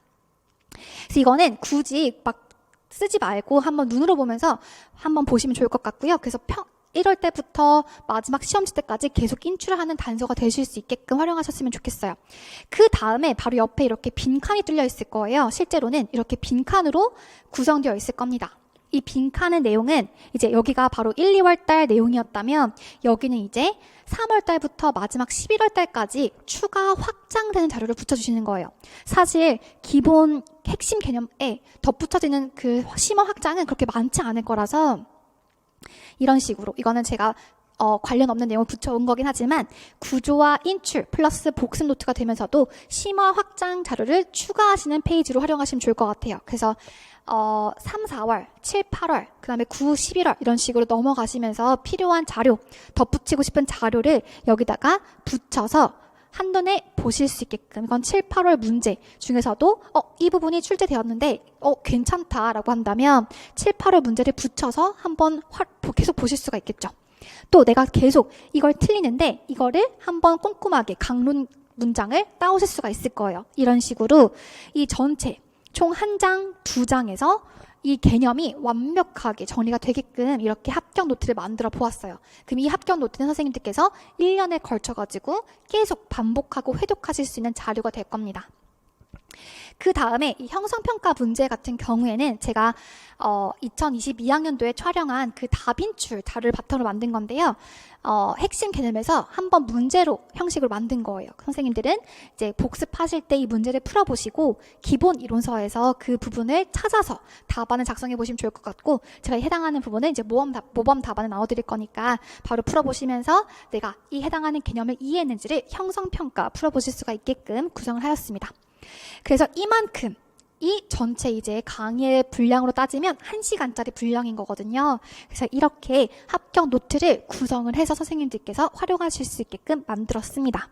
[SPEAKER 1] 그래서 이거는 굳이 막 쓰지 말고 한번 눈으로 보면서 한번 보시면 좋을 것 같고요. 그래서 1월 때부터 마지막 시험 칠 때까지 계속 인출하는 단서가 되실 수 있게끔 활용하셨으면 좋겠어요. 그 다음에 바로 옆에 이렇게 빈칸이 뚫려 있을 거예요. 실제로는 이렇게 빈칸으로 구성되어 있을 겁니다. 이 빈칸의 내용은 이제 여기가 바로 1, 2월 달 내용이었다면 여기는 이제 3월 달부터 마지막 11월 달까지 추가 확장되는 자료를 붙여주시는 거예요. 사실 기본 핵심 개념에 덧붙여지는 그 심화 확장은 그렇게 많지 않을 거라서 이런 식으로 이거는 제가 관련 없는 내용을 붙여온 거긴 하지만 구조와 인출 플러스 복습 노트가 되면서도 심화 확장 자료를 추가하시는 페이지로 활용하시면 좋을 것 같아요. 그래서 3, 4월, 7, 8월, 그 다음에 9, 11월 이런 식으로 넘어가시면서 필요한 자료, 덧붙이고 싶은 자료를 여기다가 붙여서 한눈에 보실 수 있게끔 이건 7, 8월 문제 중에서도 이 부분이 출제되었는데 괜찮다라고 한다면 7, 8월 문제를 붙여서 한번 계속 보실 수가 있겠죠. 또 내가 계속 이걸 틀리는데 이거를 한번 꼼꼼하게 강론 문장을 따오실 수가 있을 거예요. 이런 식으로 이 전체 총 한 장, 두 장에서 이 개념이 완벽하게 정리가 되게끔 이렇게 합격 노트를 만들어 보았어요. 그럼 이 합격 노트는 선생님들께서 1년에 걸쳐가지고 계속 반복하고 회독하실 수 있는 자료가 될 겁니다. 그 다음에 이 형성평가 문제 같은 경우에는 제가 2022학년도에 촬영한 그 다빈출 달을 바탕으로 만든 건데요. 핵심 개념에서 한번 문제로 형식으로 만든 거예요. 선생님들은 이제 복습하실 때 이 문제를 풀어보시고 기본 이론서에서 그 부분을 찾아서 답안을 작성해 보시면 좋을 것 같고, 제가 해당하는 부분은 이제 모범 답안을 나눠드릴 거니까 바로 풀어보시면서 내가 이 해당하는 개념을 이해했는지를 형성평가 풀어보실 수가 있게끔 구성을 하였습니다. 그래서 이만큼 이 전체 이제 강의의 분량으로 따지면 1시간짜리 분량인 거거든요. 그래서 이렇게 합격 노트를 구성을 해서 선생님들께서 활용하실 수 있게끔 만들었습니다.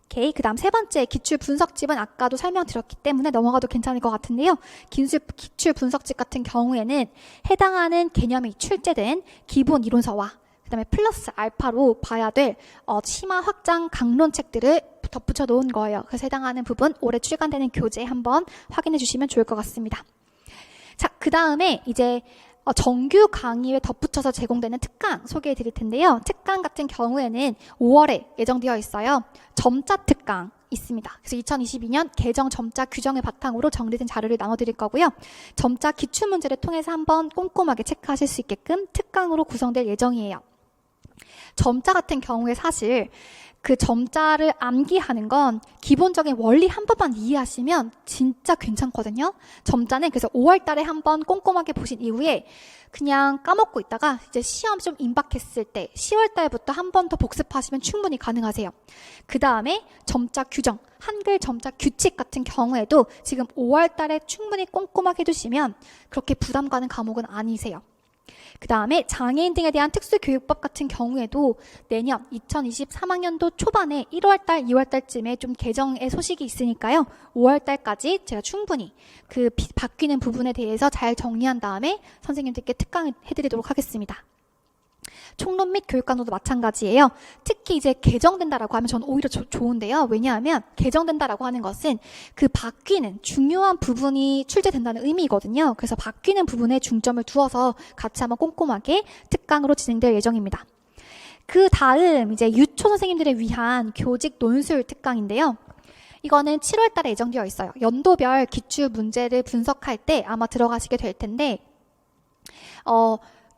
[SPEAKER 1] 오케이. 그 다음 세 번째 기출 분석집은 아까도 설명드렸기 때문에 넘어가도 괜찮을 것 같은데요. 기출 분석집 같은 경우에는 해당하는 개념이 출제된 기본 이론서와 그 다음에 플러스 알파로 봐야 될 심화 확장 강론책들을 덧붙여 놓은 거예요. 그래서 해당하는 부분 올해 출간되는 교재 한번 확인해 주시면 좋을 것 같습니다. 자, 그 다음에 이제 정규 강의에 덧붙여서 제공되는 특강 소개해 드릴 텐데요. 특강 같은 경우에는 5월에 예정되어 있어요. 점자 특강 있습니다. 그래서 2022년 개정 점자 규정을 바탕으로 정리된 자료를 나눠드릴 거고요. 점자 기출문제를 통해서 한번 꼼꼼하게 체크하실 수 있게끔 특강으로 구성될 예정이에요. 점자 같은 경우에 사실 그 점자를 암기하는 건 기본적인 원리 한 번만 이해하시면 진짜 괜찮거든요. 점자는 그래서 5월 달에 한번 꼼꼼하게 보신 이후에 그냥 까먹고 있다가 이제 시험 좀 임박했을 때 10월 달부터 한 번 더 복습하시면 충분히 가능하세요. 그 다음에 점자 규정, 한글 점자 규칙 같은 경우에도 지금 5월 달에 충분히 꼼꼼하게 해두시면 그렇게 부담 가는 과목은 아니세요. 그 다음에 장애인 등에 대한 특수교육법 같은 경우에도 내년 2023학년도 초반에 1월달, 2월달쯤에 좀 개정의 소식이 있으니까요. 5월달까지 제가 충분히 그 바뀌는 부분에 대해서 잘 정리한 다음에 선생님들께 특강을 해드리도록 하겠습니다. 총론 및 교육과정도 마찬가지예요. 특히 이제 개정된다라고 하면 저는 오히려 좋은데요. 왜냐하면 개정된다라고 하는 것은 그 바뀌는 중요한 부분이 출제된다는 의미거든요. 그래서 바뀌는 부분에 중점을 두어서 같이 한번 꼼꼼하게 특강으로 진행될 예정입니다. 그 다음 이제 유초 선생님들을 위한 교직 논술 특강인데요. 이거는 7월 달에 예정되어 있어요. 연도별 기출 문제를 분석할 때 아마 들어가시게 될 텐데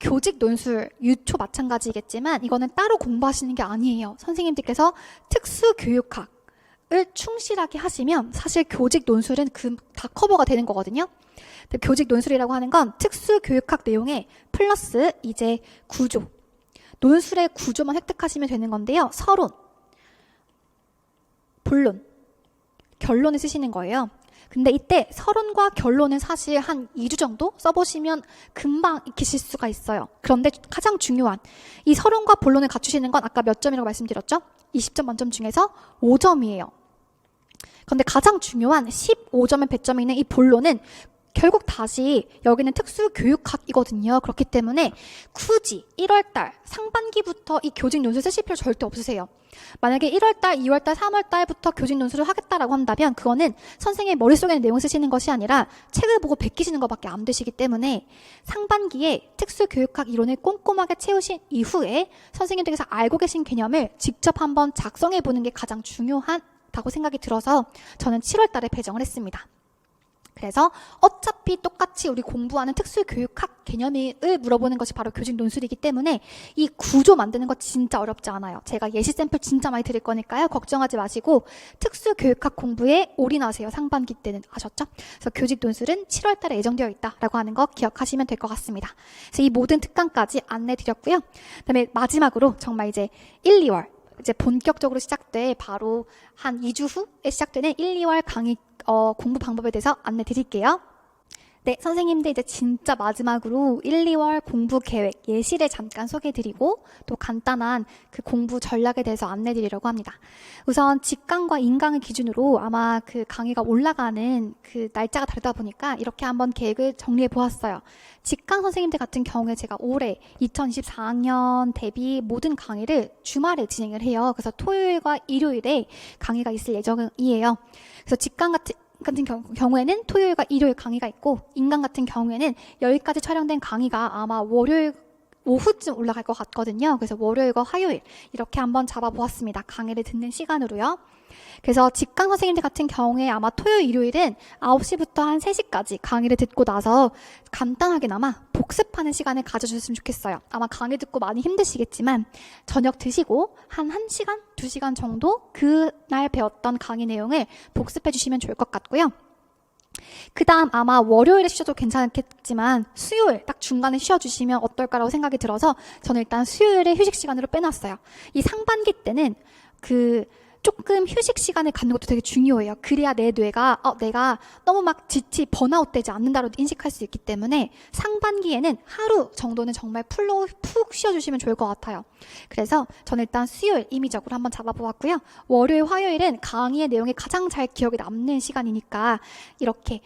[SPEAKER 1] 교직 논술, 유초 마찬가지겠지만 이거는 따로 공부하시는 게 아니에요. 선생님들께서 특수교육학을 충실하게 하시면 사실 교직 논술은 다 커버가 되는 거거든요. 교직 논술이라고 하는 건 특수교육학 내용에 플러스 이제 구조, 논술의 구조만 획득하시면 되는 건데요. 서론, 본론, 결론을 쓰시는 거예요. 근데 이때 서론과 결론은 사실 한 2주 정도 써보시면 금방 익히실 수가 있어요. 그런데 가장 중요한 이 서론과 본론을 갖추시는 건 아까 몇 점이라고 말씀드렸죠? 20점 만점 중에서 5점이에요. 그런데 가장 중요한 15점의 배점이 있는 이 본론은 결국 다시 여기는 특수교육학이거든요. 그렇기 때문에 굳이 1월달 상반기부터 이 교직 논술 쓰실 필요 절대 없으세요. 만약에 1월달, 2월달, 3월달부터 교직 논술을 하겠다라고 한다면 그거는 선생님의 머릿속에 있는 내용을 쓰시는 것이 아니라 책을 보고 베끼시는 것밖에 안 되시기 때문에 상반기에 특수교육학 이론을 꼼꼼하게 채우신 이후에 선생님들께서 알고 계신 개념을 직접 한번 작성해 보는 게 가장 중요하다고 생각이 들어서 저는 7월달에 배정을 했습니다. 그래서 어차피 똑같이 우리 공부하는 특수교육학 개념을 물어보는 것이 바로 교직 논술이기 때문에 이 구조 만드는 거 진짜 어렵지 않아요. 제가 예시 샘플 진짜 많이 드릴 거니까요. 걱정하지 마시고 특수교육학 공부에 올인하세요. 상반기 때는. 아셨죠? 그래서 교직 논술은 7월 달에 예정되어 있다라고 하는 거 기억하시면 될 것 같습니다. 그래서 이 모든 특강까지 안내 드렸고요. 그다음에 마지막으로 정말 이제 1, 2월 이제 본격적으로 시작돼 바로 한 2주 후에 시작되는 1, 2월 강의 공부 방법에 대해서 안내 드릴게요. 네, 선생님들 이제 진짜 마지막으로 1, 2월 공부 계획 예시를 잠깐 소개해드리고 또 간단한 그 공부 전략에 대해서 안내드리려고 합니다. 우선 직강과 인강을 기준으로 아마 그 강의가 올라가는 그 날짜가 다르다 보니까 이렇게 한번 계획을 정리해 보았어요. 직강 선생님들 같은 경우에 제가 올해 2024학년 대비 모든 강의를 주말에 진행을 해요. 그래서 토요일과 일요일에 강의가 있을 예정이에요. 그래서 직강 같은 경우에는 토요일과 일요일 강의가 있고 인강 같은 경우에는 여기까지 촬영된 강의가 아마 월요일 오후쯤 올라갈 것 같거든요. 그래서 월요일과 화요일 이렇게 한번 잡아보았습니다. 강의를 듣는 시간으로요. 그래서 직강 선생님들 같은 경우에 아마 토요일, 일요일은 9시부터 한 3시까지 강의를 듣고 나서 간단하게나마 복습하는 시간을 가져주셨으면 좋겠어요. 아마 강의 듣고 많이 힘드시겠지만 저녁 드시고 한 1시간, 2시간 정도 그날 배웠던 강의 내용을 복습해 주시면 좋을 것 같고요. 그 다음 아마 월요일에 쉬셔도 괜찮겠지만 수요일 딱 중간에 쉬어주시면 어떨까라고 생각이 들어서 저는 일단 수요일에 휴식 시간으로 빼놨어요. 이 상반기 때는 조금 휴식 시간을 갖는 것도 되게 중요해요. 그래야 내 뇌가 내가 너무 막 번아웃 되지 않는다로 인식할 수 있기 때문에 상반기에는 하루 정도는 정말 풀로 푹 쉬어주시면 좋을 것 같아요. 그래서 저는 일단 수요일 임의적으로 한번 잡아보았고요. 월요일, 화요일은 강의의 내용이 가장 잘 기억에 남는 시간이니까 이렇게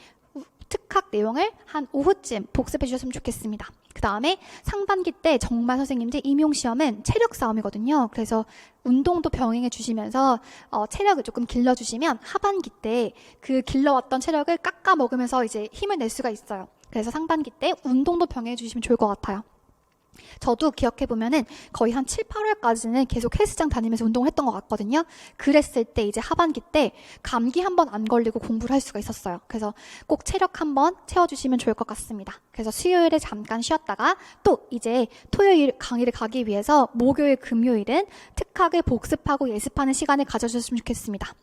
[SPEAKER 1] 특학 내용을 한 오후쯤 복습해 주셨으면 좋겠습니다. 그 다음에 상반기 때 정말 선생님들 임용시험은 체력 싸움이거든요. 그래서 운동도 병행해 주시면서 체력을 조금 길러주시면 하반기 때 그 길러왔던 체력을 깎아 먹으면서 이제 힘을 낼 수가 있어요. 그래서 상반기 때 운동도 병행해 주시면 좋을 것 같아요. 저도 기억해보면은 거의 한 7, 8월까지는 계속 헬스장 다니면서 운동을 했던 것 같거든요. 그랬을 때 이제 하반기 때 감기 한 번 안 걸리고 공부를 할 수가 있었어요. 그래서 꼭 체력 한번 채워주시면 좋을 것 같습니다. 그래서 수요일에 잠깐 쉬었다가 또 이제 토요일 강의를 가기 위해서 목요일, 금요일은 특학을 복습하고 예습하는 시간을 가져주셨으면 좋겠습니다.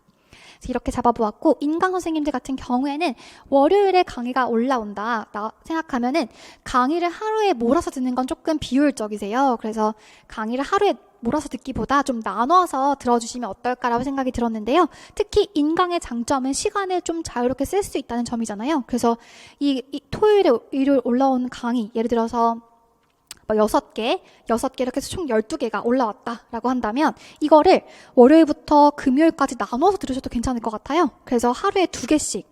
[SPEAKER 1] 이렇게 잡아보았고, 인강 선생님들 같은 경우에는 월요일에 강의가 올라온다 생각하면은 강의를 하루에 몰아서 듣는 건 조금 비효율적이세요. 그래서 강의를 하루에 몰아서 듣기보다 좀 나눠서 들어주시면 어떨까라고 생각이 들었는데요. 특히 인강의 장점은 시간을 좀 자유롭게 쓸 수 있다는 점이잖아요. 그래서 이 토요일에 일요일 올라온 강의, 예를 들어서 6개 이렇게 해서 총 12개가 올라왔다라고 한다면 이거를 월요일부터 금요일까지 나눠서 들으셔도 괜찮을 것 같아요. 그래서 하루에 2개씩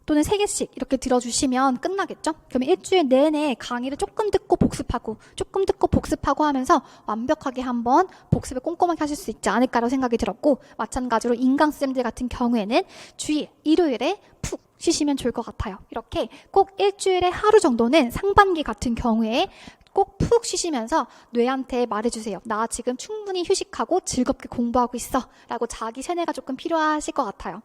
[SPEAKER 1] 또는 3개씩 이렇게 들어주시면 끝나겠죠? 그러면 일주일 내내 강의를 조금 듣고 복습하고 하면서 완벽하게 한번 복습을 꼼꼼하게 하실 수 있지 않을까라고 생각이 들었고, 마찬가지로 인강쌤들 같은 경우에는 주일, 일요일에 푹 쉬시면 좋을 것 같아요. 이렇게 꼭 일주일에 하루 정도는 상반기 같은 경우에 꼭 푹 쉬시면서 뇌한테 말해주세요. 나 지금 충분히 휴식하고 즐겁게 공부하고 있어 라고 자기 세뇌가 조금 필요하실 것 같아요.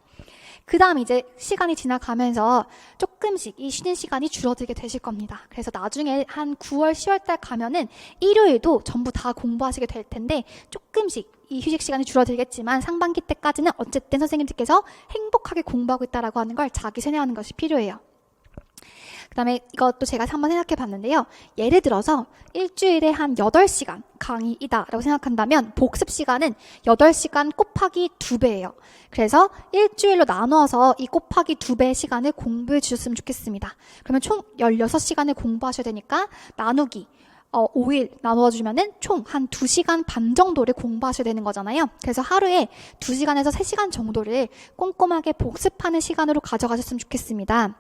[SPEAKER 1] 그 다음 이제 시간이 지나가면서 조금씩 이 쉬는 시간이 줄어들게 되실 겁니다. 그래서 나중에 한 9월, 10월 달 가면은 일요일도 전부 다 공부하시게 될 텐데 조금씩 이 휴식 시간이 줄어들겠지만 상반기 때까지는 어쨌든 선생님들께서 행복하게 공부하고 있다라고 하는 걸 자기 세뇌하는 것이 필요해요. 그 다음에 이것도 제가 한번 생각해 봤는데요. 예를 들어서 일주일에 한 8시간 강의이다 라고 생각한다면 복습 시간은 8시간 곱하기 2배예요. 그래서 일주일로 나누어서 이 곱하기 2배의 시간을 공부해 주셨으면 좋겠습니다. 그러면 총 16시간을 공부하셔야 되니까 나누기 5일 나누어주면은 총 한 2시간 반 정도를 공부하셔야 되는 거잖아요. 그래서 하루에 2시간에서 3시간 정도를 꼼꼼하게 복습하는 시간으로 가져가셨으면 좋겠습니다.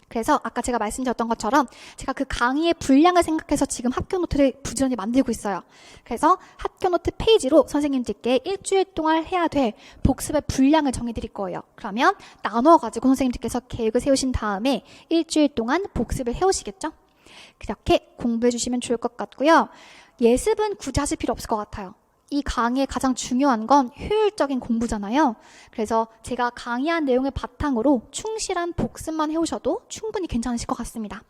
[SPEAKER 1] 그래서 아까 제가 말씀드렸던 것처럼 제가 그 강의의 분량을 생각해서 지금 학교 노트를 부지런히 만들고 있어요. 그래서 학교 노트 페이지로 선생님들께 일주일 동안 해야 될 복습의 분량을 정해드릴 거예요. 그러면 나눠가지고 선생님들께서 계획을 세우신 다음에 일주일 동안 복습을 해오시겠죠? 그렇게 공부해 주시면 좋을 것 같고요. 예습은 굳이 하실 필요 없을 것 같아요. 이 강의의 가장 중요한 건 효율적인 공부잖아요. 그래서 제가 강의한 내용을 바탕으로 충실한 복습만 해오셔도 충분히 괜찮으실 것 같습니다.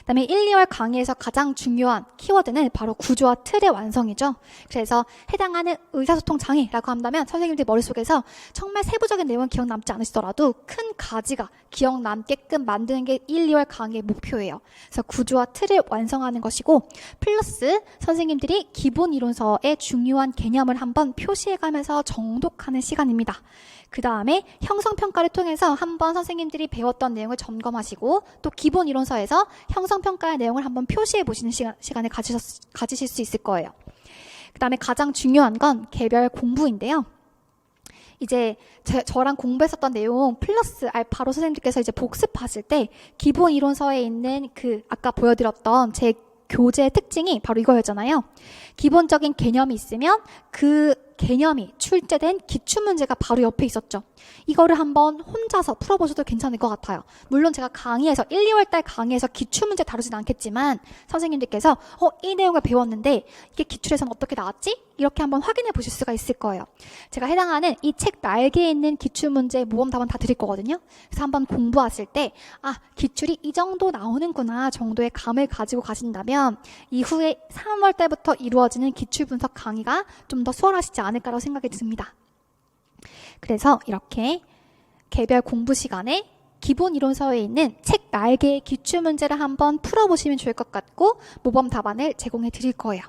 [SPEAKER 1] 그다음에 1, 2월 강의에서 가장 중요한 키워드는 바로 구조와 틀의 완성이죠. 그래서 해당하는 의사소통 장애라고 한다면 선생님들 머릿속에서 정말 세부적인 내용은 기억 남지 않으시더라도 큰 가지가 기억 남게끔 만드는 게 1, 2월 강의의 목표예요. 그래서 구조와 틀을 완성하는 것이고, 플러스 선생님들이 기본 이론서의 중요한 개념을 한번 표시해가면서 정독하는 시간입니다. 그 다음에 형성평가를 통해서 한번 선생님들이 배웠던 내용을 점검하시고 또 기본 이론서에서 형성평가의 내용을 한번 표시해 보시는 시간을 가지실 수 있을 거예요. 그 다음에 가장 중요한 건 개별 공부인데요. 이제 저랑 공부했었던 내용 플러스 알파로 선생님들께서 이제 복습하실 때 기본 이론서에 있는 그 아까 보여드렸던 제 교재의 특징이 바로 이거였잖아요. 기본적인 개념이 있으면 그 개념이 출제된 기출문제가 바로 옆에 있었죠. 이거를 한번 혼자서 풀어보셔도 괜찮을 것 같아요. 물론 제가 강의에서 1, 2월달 강의에서 기출문제 다루진 않겠지만 선생님들께서 이 내용을 배웠는데 이게 기출에서는 어떻게 나왔지? 이렇게 한번 확인해 보실 수가 있을 거예요. 제가 해당하는 이 책 날개에 있는 기출문제 모범 답안 다 드릴 거거든요. 그래서 한번 공부하실 때 기출이 이 정도 나오는구나 정도의 감을 가지고 가신다면 이후에 3월달부터 이루어지는 기출 분석 강의가 좀 더 수월하시지 않을까라고 생각이 듭니다. 그래서 이렇게 개별 공부 시간에 기본 이론서에 있는 책 날개의 기출문제를 한번 풀어보시면 좋을 것 같고 모범 답안을 제공해 드릴 거예요.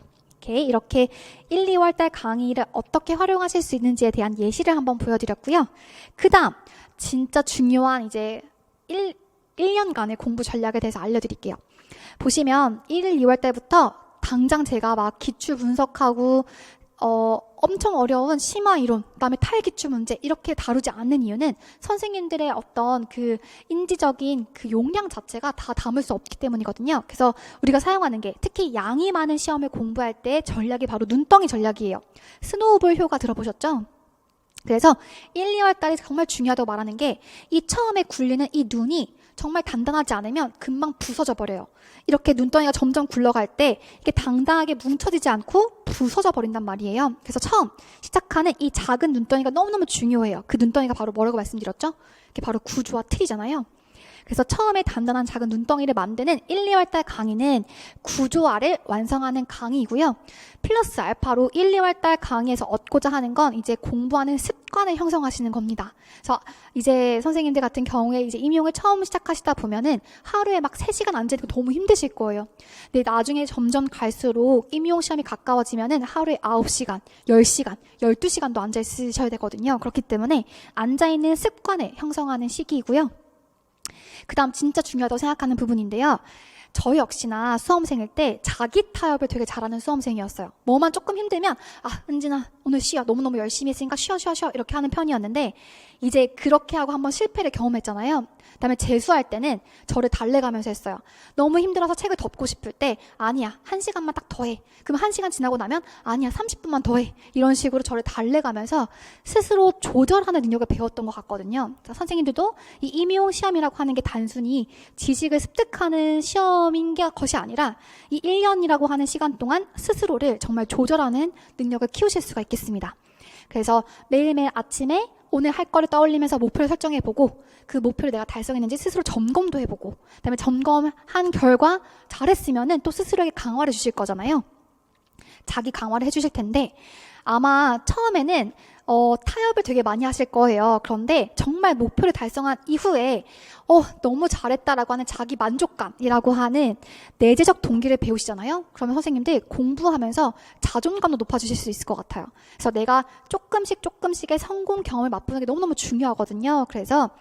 [SPEAKER 1] 이렇게 1, 2월달 강의를 어떻게 활용하실 수 있는지에 대한 예시를 한번 보여드렸고요. 그 다음 진짜 중요한 이제 1년간의 공부 전략에 대해서 알려드릴게요. 보시면 1, 2월달부터 당장 제가 막 기출 분석하고 엄청 어려운 심화 이론, 그다음에 탈기출 문제 이렇게 다루지 않는 이유는 선생님들의 어떤 그 인지적인 그 용량 자체가 다 담을 수 없기 때문이거든요. 그래서 우리가 사용하는 게 특히 양이 많은 시험을 공부할 때 전략이 바로 눈덩이 전략이에요. 스노우볼 효과 들어보셨죠? 그래서 1, 2월 달이 정말 중요하다고 말하는 게 이 처음에 굴리는 이 눈이 정말 단단하지 않으면 금방 부서져 버려요. 이렇게 눈덩이가 점점 굴러갈 때 이게 당당하게 뭉쳐지지 않고 부서져 버린단 말이에요. 그래서 처음 시작하는 이 작은 눈덩이가 너무너무 중요해요. 그 눈덩이가 바로 뭐라고 말씀드렸죠? 이게 바로 구조와 틀이잖아요. 그래서 처음에 단단한 작은 눈덩이를 만드는 1, 2월달 강의는 구조화를 완성하는 강의이고요. 플러스 알파로 1, 2월달 강의에서 얻고자 하는 건 이제 공부하는 습관을 형성하시는 겁니다. 그래서 이제 선생님들 같은 경우에 이제 임용을 처음 시작하시다 보면은 하루에 막 3시간 앉아있는 거 너무 힘드실 거예요. 근데 나중에 점점 갈수록 임용 시험이 가까워지면은 하루에 9시간, 10시간, 12시간도 앉아있으셔야 되거든요. 그렇기 때문에 앉아있는 습관을 형성하는 시기이고요. 그 다음 진짜 중요하다고 생각하는 부분인데요. 저 역시나 수험생일 때 자기 타협을 되게 잘하는 수험생이었어요. 뭐만 조금 힘들면 은진아 오늘 쉬어. 너무너무 열심히 했으니까 쉬어 이렇게 하는 편이었는데 이제 그렇게 하고 한번 실패를 경험했잖아요. 그다음에 재수할 때는 저를 달래가면서 했어요. 너무 힘들어서 책을 덮고 싶을 때 아니야 1시간만 딱 더 해. 그럼 1시간 지나고 나면 아니야 30분만 더 해. 이런 식으로 저를 달래가면서 스스로 조절하는 능력을 배웠던 것 같거든요. 선생님들도 이 임용 시험이라고 하는 게 단순히 지식을 습득하는 시험인 것이 아니라 이 1년이라고 하는 시간 동안 스스로를 정말 조절하는 능력을 키우실 수가 있겠습니다. 그래서 매일매일 아침에 오늘 할 거를 떠올리면서 목표를 설정해보고 그 목표를 내가 달성했는지 스스로 점검도 해보고 그다음에 점검한 결과 잘했으면은 또 스스로에게 강화를 주실 거잖아요. 자기 강화를 해주실 텐데 아마 처음에는 타협을 되게 많이 하실 거예요. 그런데 정말 목표를 달성한 이후에 너무 잘했다라고 하는 자기 만족감이라고 하는 내재적 동기를 배우시잖아요. 그러면 선생님들 공부하면서 자존감도 높아지실 수 있을 것 같아요. 그래서 내가 조금씩의 성공 경험을 맛보는 게 너무너무 중요하거든요. 그래서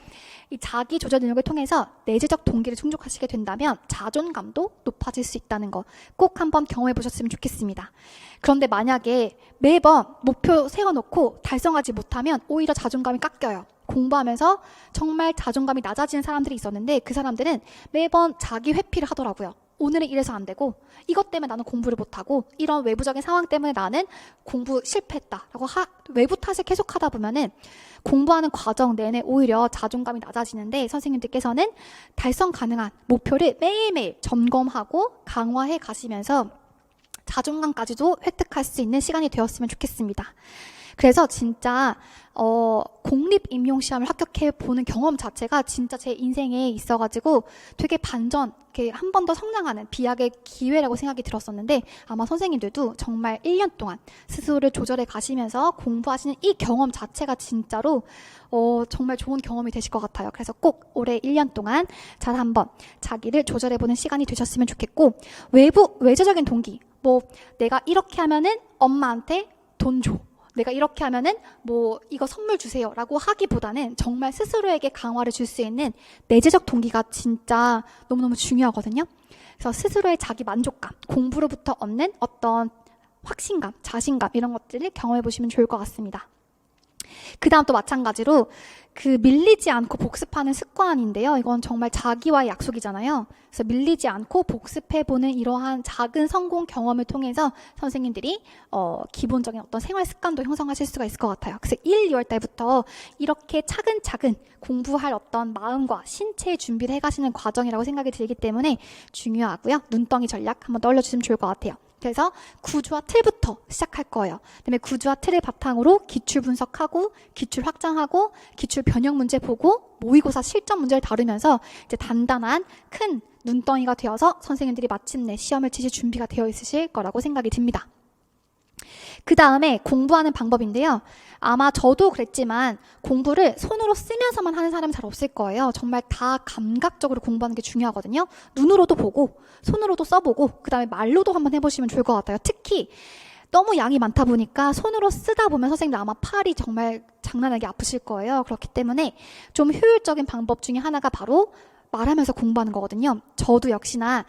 [SPEAKER 1] 이 자기 조절 능력을 통해서 내재적 동기를 충족하시게 된다면 자존감도 높아질 수 있다는 거 꼭 한번 경험해 보셨으면 좋겠습니다. 그런데 만약에 매번 목표 세워놓고 달성하지 못하면 오히려 자존감이 깎여요. 공부하면서 정말 자존감이 낮아지는 사람들이 있었는데 그 사람들은 매번 자기 회피를 하더라고요. 오늘은 이래서 안 되고 이것 때문에 나는 공부를 못하고 이런 외부적인 상황 때문에 나는 공부 실패했다라고 외부 탓을 계속 하다 보면은 공부하는 과정 내내 오히려 자존감이 낮아지는데 선생님들께서는 달성 가능한 목표를 매일매일 점검하고 강화해 가시면서 자존감까지도 획득할 수 있는 시간이 되었으면 좋겠습니다. 그래서 진짜 공립임용시험을 합격해 보는 경험 자체가 진짜 제 인생에 있어가지고 되게 반전, 한 번 더 성장하는 비약의 기회라고 생각이 들었었는데 아마 선생님들도 정말 1년 동안 스스로를 조절해 가시면서 공부하시는 이 경험 자체가 진짜로 정말 좋은 경험이 되실 것 같아요. 그래서 꼭 올해 1년 동안 잘 한번 자기를 조절해보는 시간이 되셨으면 좋겠고 외부적인 동기, 내가 이렇게 하면은 엄마한테 돈 줘. 내가 이렇게 하면은 이거 선물 주세요 라고 하기보다는 정말 스스로에게 강화를 줄 수 있는 내재적 동기가 진짜 너무너무 중요하거든요. 그래서 스스로의 자기 만족감, 공부로부터 얻는 어떤 확신감, 자신감 이런 것들을 경험해 보시면 좋을 것 같습니다. 그 다음 또 마찬가지로 그 밀리지 않고 복습하는 습관인데요. 이건 정말 자기와의 약속이잖아요. 그래서 밀리지 않고 복습해보는 이러한 작은 성공 경험을 통해서 선생님들이 기본적인 어떤 생활 습관도 형성하실 수가 있을 것 같아요. 그래서 1, 2월 달부터 이렇게 차근차근 공부할 어떤 마음과 신체의 준비를 해가시는 과정이라고 생각이 들기 때문에 중요하고요. 눈덩이 전략 한번 떠올려주시면 좋을 것 같아요. 그래서 구조와 틀부터 시작할 거예요. 그다음에 구조와 틀을 바탕으로 기출 분석하고 기출 확장하고 기출 변형 문제 보고 모의고사 실전 문제를 다루면서 이제 단단한 큰 눈덩이가 되어서 선생님들이 마침내 시험을 치실 준비가 되어 있으실 거라고 생각이 듭니다. 그 다음에 공부하는 방법인데요. 아마 저도 그랬지만 공부를 손으로 쓰면서만 하는 사람은 잘 없을 거예요. 정말 다 감각적으로 공부하는 게 중요하거든요. 눈으로도 보고 손으로도 써보고 그 다음에 말로도 한번 해보시면 좋을 것 같아요. 특히 너무 양이 많다 보니까 손으로 쓰다 보면 선생님들 아마 팔이 정말 장난하게 아프실 거예요. 그렇기 때문에 좀 효율적인 방법 중에 하나가 바로 말하면서 공부하는 거거든요. 저도 역시나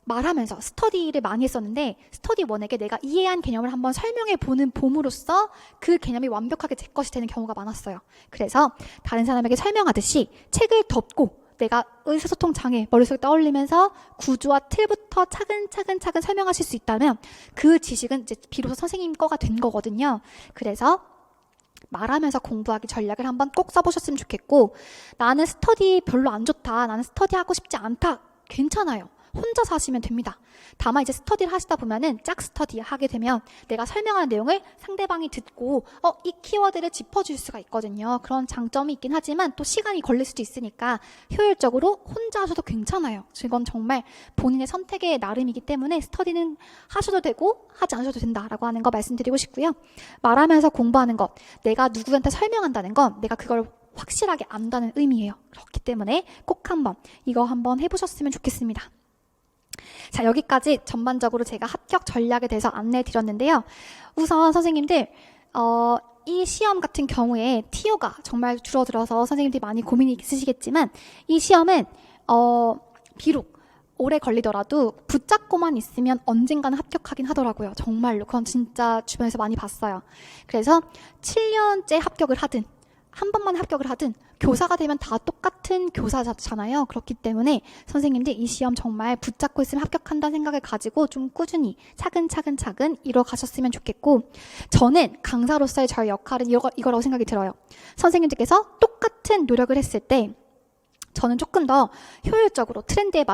[SPEAKER 1] 말하면서 스터디를 많이 했었는데 스터디 원에게 내가 이해한 개념을 한번 설명해 보는 봄으로써 그 개념이 완벽하게 제 것이 되는 경우가 많았어요. 그래서 다른 사람에게 설명하듯이 책을 덮고 내가 의사소통 장애 머릿속에 떠올리면서 구조와 틀부터 차근차근 설명하실 수 있다면 그 지식은 이제 비로소 선생님 거가 된 거거든요. 그래서 말하면서 공부하기 전략을 한번 꼭 써보셨으면 좋겠고, 나는 스터디 별로 안 좋다, 나는 스터디 하고 싶지 않다, 괜찮아요. 혼자서 하시면 됩니다. 다만 이제 스터디를 하시다 보면은 짝 스터디 하게 되면 내가 설명하는 내용을 상대방이 듣고 이 키워드를 짚어줄 수가 있거든요. 그런 장점이 있긴 하지만 또 시간이 걸릴 수도 있으니까 효율적으로 혼자 하셔도 괜찮아요. 이건 정말 본인의 선택의 나름이기 때문에 스터디는 하셔도 되고 하지 않으셔도 된다라고 하는 거 말씀드리고 싶고요. 말하면서 공부하는 것, 내가 누구한테 설명한다는 건 내가 그걸 확실하게 안다는 의미예요. 그렇기 때문에 꼭 이거 한번 해보셨으면 좋겠습니다. 자, 여기까지 전반적으로 제가 합격 전략에 대해서 안내해 드렸는데요. 우선 선생님들 이 시험 같은 경우에 TO가 정말 줄어들어서 선생님들이 많이 고민이 있으시겠지만 이 시험은 비록 오래 걸리더라도 붙잡고만 있으면 언젠가는 합격하긴 하더라고요. 정말로 그건 진짜 주변에서 많이 봤어요. 그래서 7년째 합격을 하든 한 번만 합격을 하든 교사가 되면 다 똑같은 교사잖아요. 그렇기 때문에 선생님들 이 시험 정말 붙잡고 있으면 합격한다는 생각을 가지고 좀 꾸준히 차근차근 이뤄가셨으면 좋겠고, 저는 강사로서의 저의 역할은 이거라고 생각이 들어요. 선생님들께서 똑같은 노력을 했을 때 저는 조금 더 효율적으로 트렌드에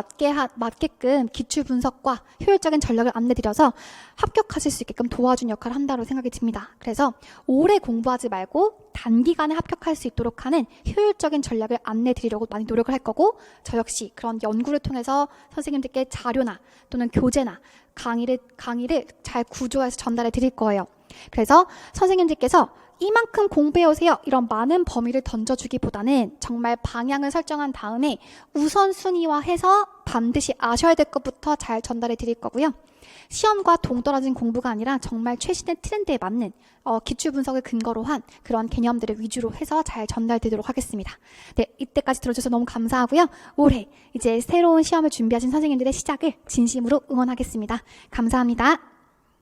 [SPEAKER 1] 맞게끔 기출 분석과 효율적인 전략을 안내드려서 합격하실 수 있게끔 도와준 역할을 한다고 생각이 듭니다. 그래서 오래 공부하지 말고 단기간에 합격할 수 있도록 하는 효율적인 전략을 안내드리려고 많이 노력을 할 거고, 저 역시 그런 연구를 통해서 선생님들께 자료나 또는 교재나 강의를 잘 구조해서 전달해 드릴 거예요. 그래서 선생님들께서 이만큼 공부해오세요, 이런 많은 범위를 던져주기보다는 정말 방향을 설정한 다음에 우선순위화해서 반드시 아셔야 될 것부터 잘 전달해 드릴 거고요. 시험과 동떨어진 공부가 아니라 정말 최신의 트렌드에 맞는 기출 분석을 근거로 한 그런 개념들을 위주로 해서 잘 전달드리도록 하겠습니다. 네, 이때까지 들어주셔서 너무 감사하고요. 올해 이제 새로운 시험을 준비하신 선생님들의 시작을 진심으로 응원하겠습니다. 감사합니다.